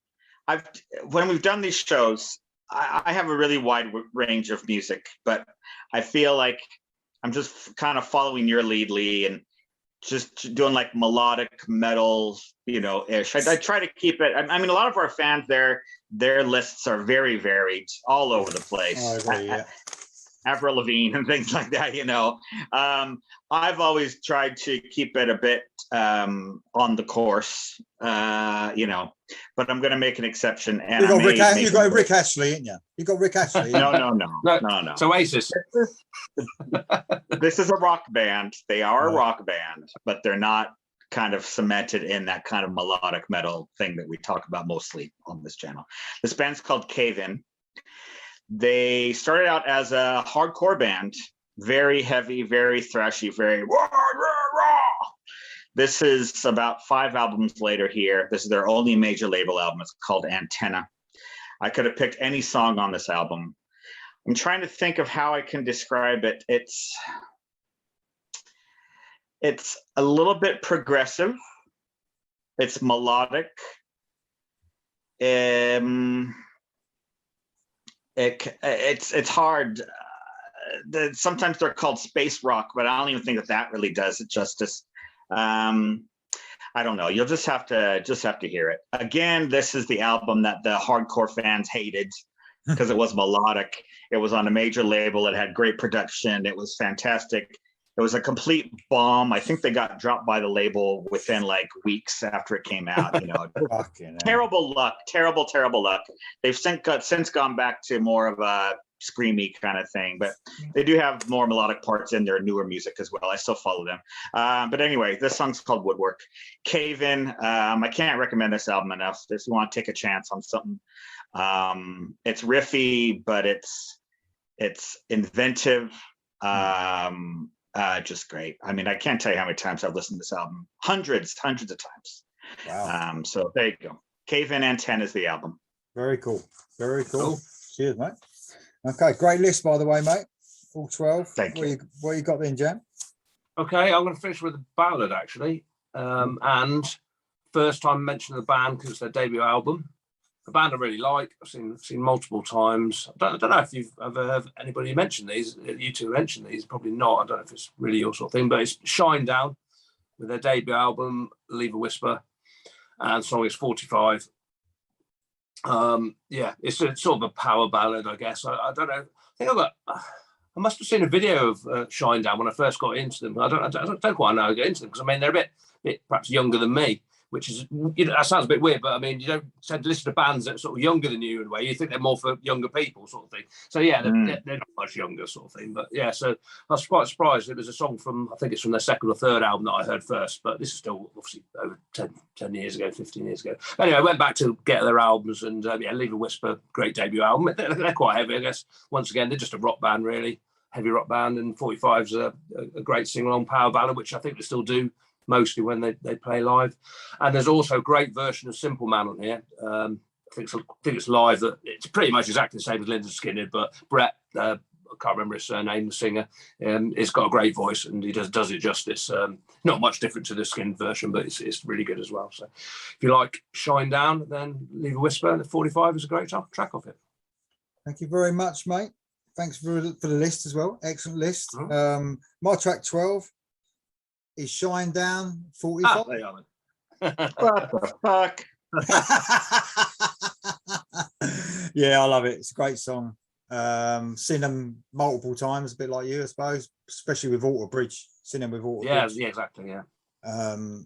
we've done these shows, I have a really wide range of music, but I feel like I'm just kind of following your lead, Lee, and just doing like melodic metal, ish. I try to keep it. I mean, a lot of our fans, their lists are very varied, all over the place. I agree, yeah. Avril Lavigne and things like that, I've always tried to keep it a bit on the course, but I'm going to make an exception. And you got Rick Astley, ain't you? You got Rick Astley. No. It's Oasis. This is a rock band. They are a rock band, but they're not kind of cemented in that kind of melodic metal thing that we talk about mostly on this channel. This band's called Cave In. They started out as a hardcore band, very heavy, very thrashy, very raw, raw, raw. This is about 5 albums later here. This is their only major label album. It's called Antenna. I could have picked any song on this album. I'm trying to think of how I can describe it. It's a little bit progressive. It's melodic. It's hard. Sometimes they're called space rock, but I don't even think that really does it justice. I don't know. You'll just have to hear it. Again, this is the album that the hardcore fans hated because it was melodic. It was on a major label. It had great production. It was fantastic. It was a complete bomb. I think they got dropped by the label within like weeks after it came out. Terrible luck. Terrible luck. They've since gone back to more of a screamy kind of thing, but they do have more melodic parts in their newer music as well. I still follow them. But anyway, this song's called Woodwork. Cave In. I can't recommend this album enough. If you want to take a chance on something, it's riffy, but it's inventive. Just great. I mean, I can't tell you how many times I've listened to this album. Hundreds of times. Wow. So there you go. Cave In Antenna is the album. Very cool. Very cool. Cheers, mate. Okay, great list, by the way, mate. All 12. Thank you. What you got then, Jam? Okay, I'm going to finish with a ballad, actually. And first time mentioning the band because it's their debut album. A band I really like. I've seen multiple times. I don't know if you've ever heard anybody mention these. You two mentioned these. Probably not. I don't know if it's really your sort of thing, but it's Shinedown with their debut album, Leave a Whisper, and the song is 45. It's sort of a power ballad, I guess. I don't know. I must have seen a video of Shinedown when I first got into them. I don't quite know how to get into them because I mean they're a bit perhaps younger than me, which is that sounds a bit weird, but I mean you don't tend to listen to bands that are sort of younger than you in a way. You think they're more for younger people, sort of thing. So yeah, they're not much younger, sort of thing. But yeah, so I was quite surprised. It was a song from I think it's from their second or third album that I heard first, but this is still obviously over 10 years ago, 15 years ago. Anyway, I went back to get their albums and Leave a Whisper, great debut album. They're quite heavy, I guess. Once again, they're just a rock band, really. Heavy rock band, and 45's a great sing-along power ballad, which I think they still do mostly when they play live. And there's also a great version of Simple Man on here. I think it's live. That it's pretty much exactly the same as Lynyrd Skynyrd, but Brett, I can't remember his surname, the singer, he's got a great voice and he does it justice. Not much different to the Skynyrd version, but it's really good as well. So if you like Shinedown, then Leave a Whisper. The 45 is a great track of it. Thank you very much, mate. Thanks for the list as well. Excellent list. My track 12 is Shinedown 45. What the fuck? Yeah, I love it. It's a great song. Seen them multiple times, a bit like you, I suppose, especially with Alter Bridge. Seen them with Alter Bridge. Yeah, exactly. Yeah. I don't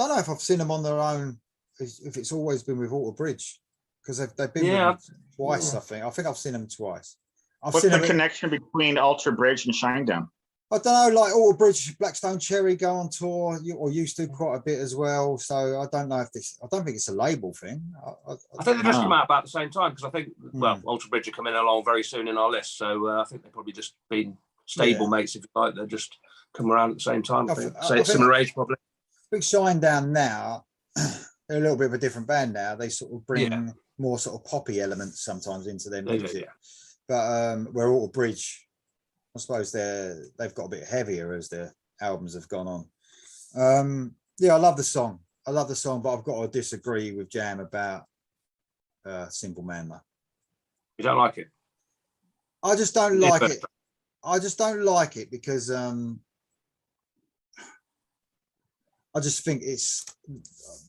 know if I've seen them on their own, if it's always been with Alter Bridge, because they've been with me twice. I think I've seen them twice. What's the connection between Alter Bridge and Shinedown? I don't know, like Alter Bridge, Blackstone Cherry go on tour, or used to quite a bit as well. So I don't know I don't think it's a label thing. I think they just come out about the same time because I think, Alter Bridge are coming along very soon in our list. So I think they've probably just been stable mates, if you like. They're just come around at the same time. I think similar age, probably. I think Shinedown now, they're a little bit of a different band now. They sort of bring more sort of poppy elements sometimes into their They do, music. yeah. But where Alter Bridge, I suppose they've got a bit heavier as their albums have gone on. Yeah, I love the song. But I've got to disagree with Jam about Simple Man, though. You don't like it? I just don't like it. I just don't like it because I just think it's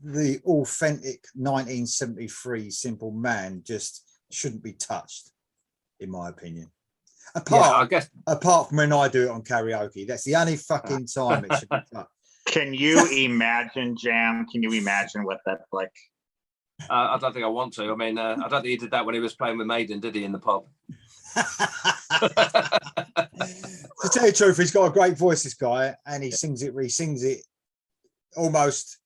the authentic 1973 Simple Man just shouldn't be touched, in my opinion. Apart from when I do it on karaoke, that's the only fucking time it should be touched. Can you imagine, Jam? Can you imagine what that's like? I don't think I want to. I mean, I don't think he did that when he was playing with Maiden, did he, in the pub? To tell you the truth, he's got a great voice, this guy, and he sings it almost.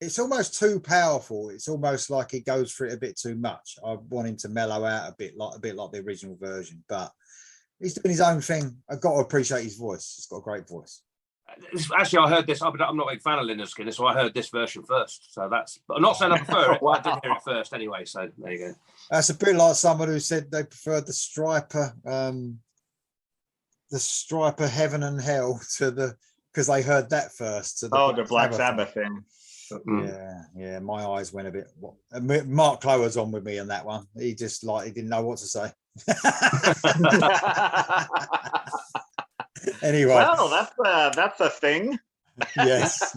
It's almost too powerful. It's almost like he goes for it a bit too much. I want him to mellow out a bit like the original version, but he's doing his own thing. I've got to appreciate his voice. He's got a great voice. Actually, I heard this. I'm not a big fan of Lynyrd Skynyrd, so I heard this version first. So that's. I'm not saying I prefer it. But I did hear it first anyway. So there you go. That's a bit like someone who said they preferred the Striper Heaven and Hell because they heard that first. To the Black Sabbath thing. Yeah. My eyes went a bit. Mark Clough was on with me on that one. He just he didn't know what to say. Anyway, well, that's a thing. Yes,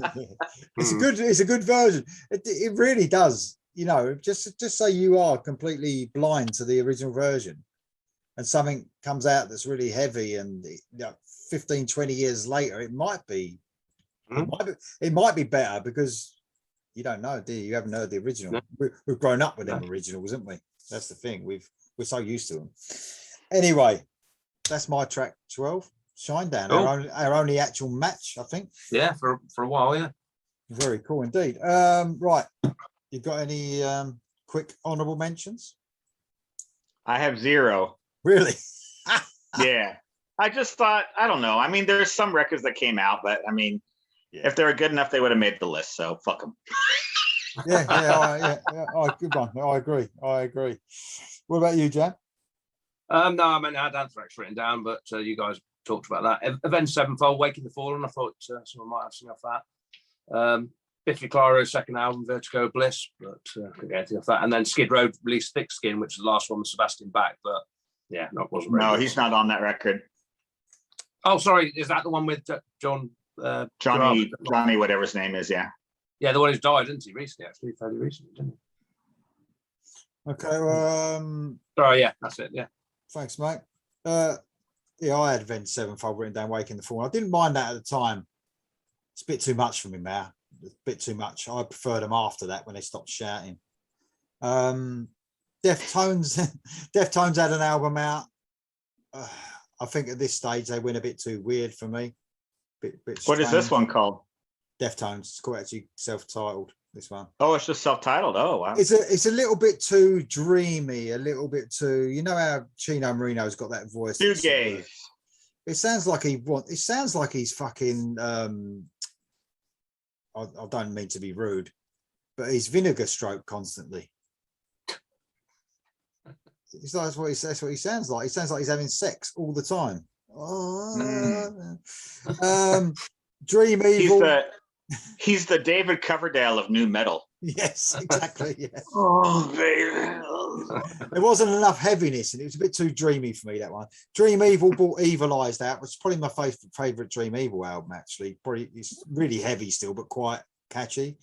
it's a good version. It really does. Just say you are completely blind to the original version, and something comes out that's really heavy, and 15, 20 years later, it might be better because you don't know, do you? You haven't heard the original. No. We've grown up with them originals, haven't we? That's the thing. We're so used to them. Anyway, that's my track 12. Shinedown, our only actual match, I think. Yeah, for a while, yeah. Very cool indeed. Right, you got any quick honourable mentions? I have 0. Really? Yeah. I just thought, I don't know. I mean, there's some records that came out, but I mean, if they were good enough, they would have made the list. So fuck them. Yeah. Good one. I agree. What about you, Jan? No, I mean, I had Anthrax written down, but you guys talked about that. Avenged Sevenfold, Waking the Fallen. I thought someone might have seen off that. Biffy Clyro's second album, Vertigo Bliss, but couldn't get anything off that. And then Skid Row released Thick Skin, which is the last one with Sebastian Bach, but yeah, wasn't very good. He's not on that record. Oh, sorry, is that the one with Johnny, whatever his name is? Yeah. Yeah, the one who's died, didn't he? Recently, actually, fairly recently, didn't he? Okay. Sorry, yeah, that's it. Yeah. Thanks, mate. I had Avenged Sevenfold written down, Waking the Fallen. I didn't mind that at the time. It's a bit too much for me now. It's a bit too much. I preferred them after that when they stopped shouting. Deftones had an album out. I think at this stage they went a bit too weird for me. Bit what is this one called? Deftones. It's quite actually self-titled, this one. Oh, it's just self-titled. Oh, wow. It's a little bit too dreamy, a little bit too, how Chino Marino's got that voice. Shoegaze. It sounds like he's fucking I don't mean to be rude, but he's vinegar stroke constantly. That's what he sounds like. He sounds like he's having sex all the time. Dream Evil. He's the David Coverdale of new metal. Yes, exactly. Yes. Oh, baby. There wasn't enough heaviness, and it was a bit too dreamy for me, that one. Dream Evil brought Evilized out, which is probably my favorite Dream Evil album, actually. Probably it's really heavy still, but quite catchy.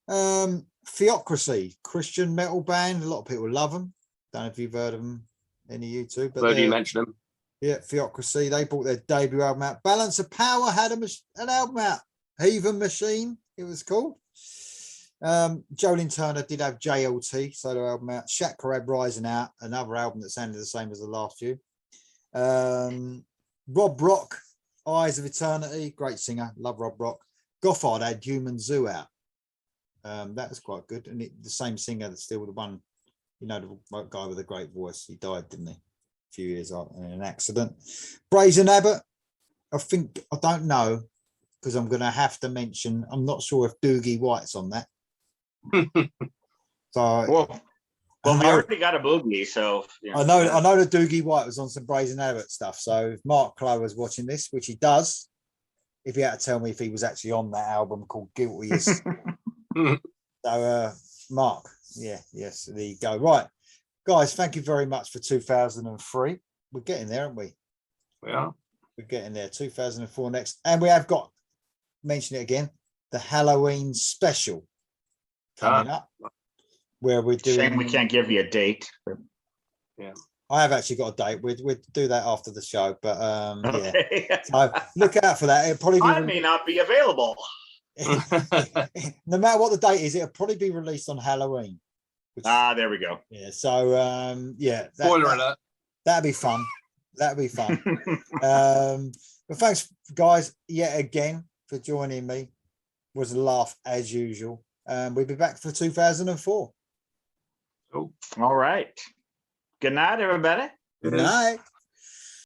Theocracy, Christian metal band. A lot of people love them. Don't know if you've heard of them, any of you two. But you mentioned them. Yeah, Theocracy. They brought their debut album out. Balance of Power had an album out. Heathen Machine, it was called. Jolene Turner did have JLT solo album out. Chakra had Rising Out, another album that sounded the same as the last few. Rob Rock, Eyes of Eternity, great singer, love Rob Rock. Gothard had Human Zoo out. That was quite good. And the same singer that's still the one, the guy with a great voice. He died, didn't he? A few years after in an accident. Brazen Abbott, I don't know, because I'm going to have to mention, I'm not sure if Doogie White's on that. So Well, we I- already got a boogie, so you I know that Doogie White was on some Brazen Abbott stuff. So if Mark Clow was watching this, which he does, if he had to tell me if he was actually on that album called Guilty as so Mark, yes, there you go. Right, guys, thank you very much for 2003. We're getting there, aren't we? We are. We're getting there. 2004 next, and we have got, mention it again, the Halloween special coming up, where we're doing. Shame we can't give you a date. I have actually got a date. We'd do that after the show, but yeah. Okay. So look out for that. It'll probably I be may not be available. no matter what the date is, it'll probably be released on Halloween. Which, There we go. yeah. So yeah. Spoiler alert. That'd be fun. That'd be fun. But thanks, guys, yet again for joining me. It was a laugh as usual. We'll be back for 2004. All right. Good night, everybody. Good night.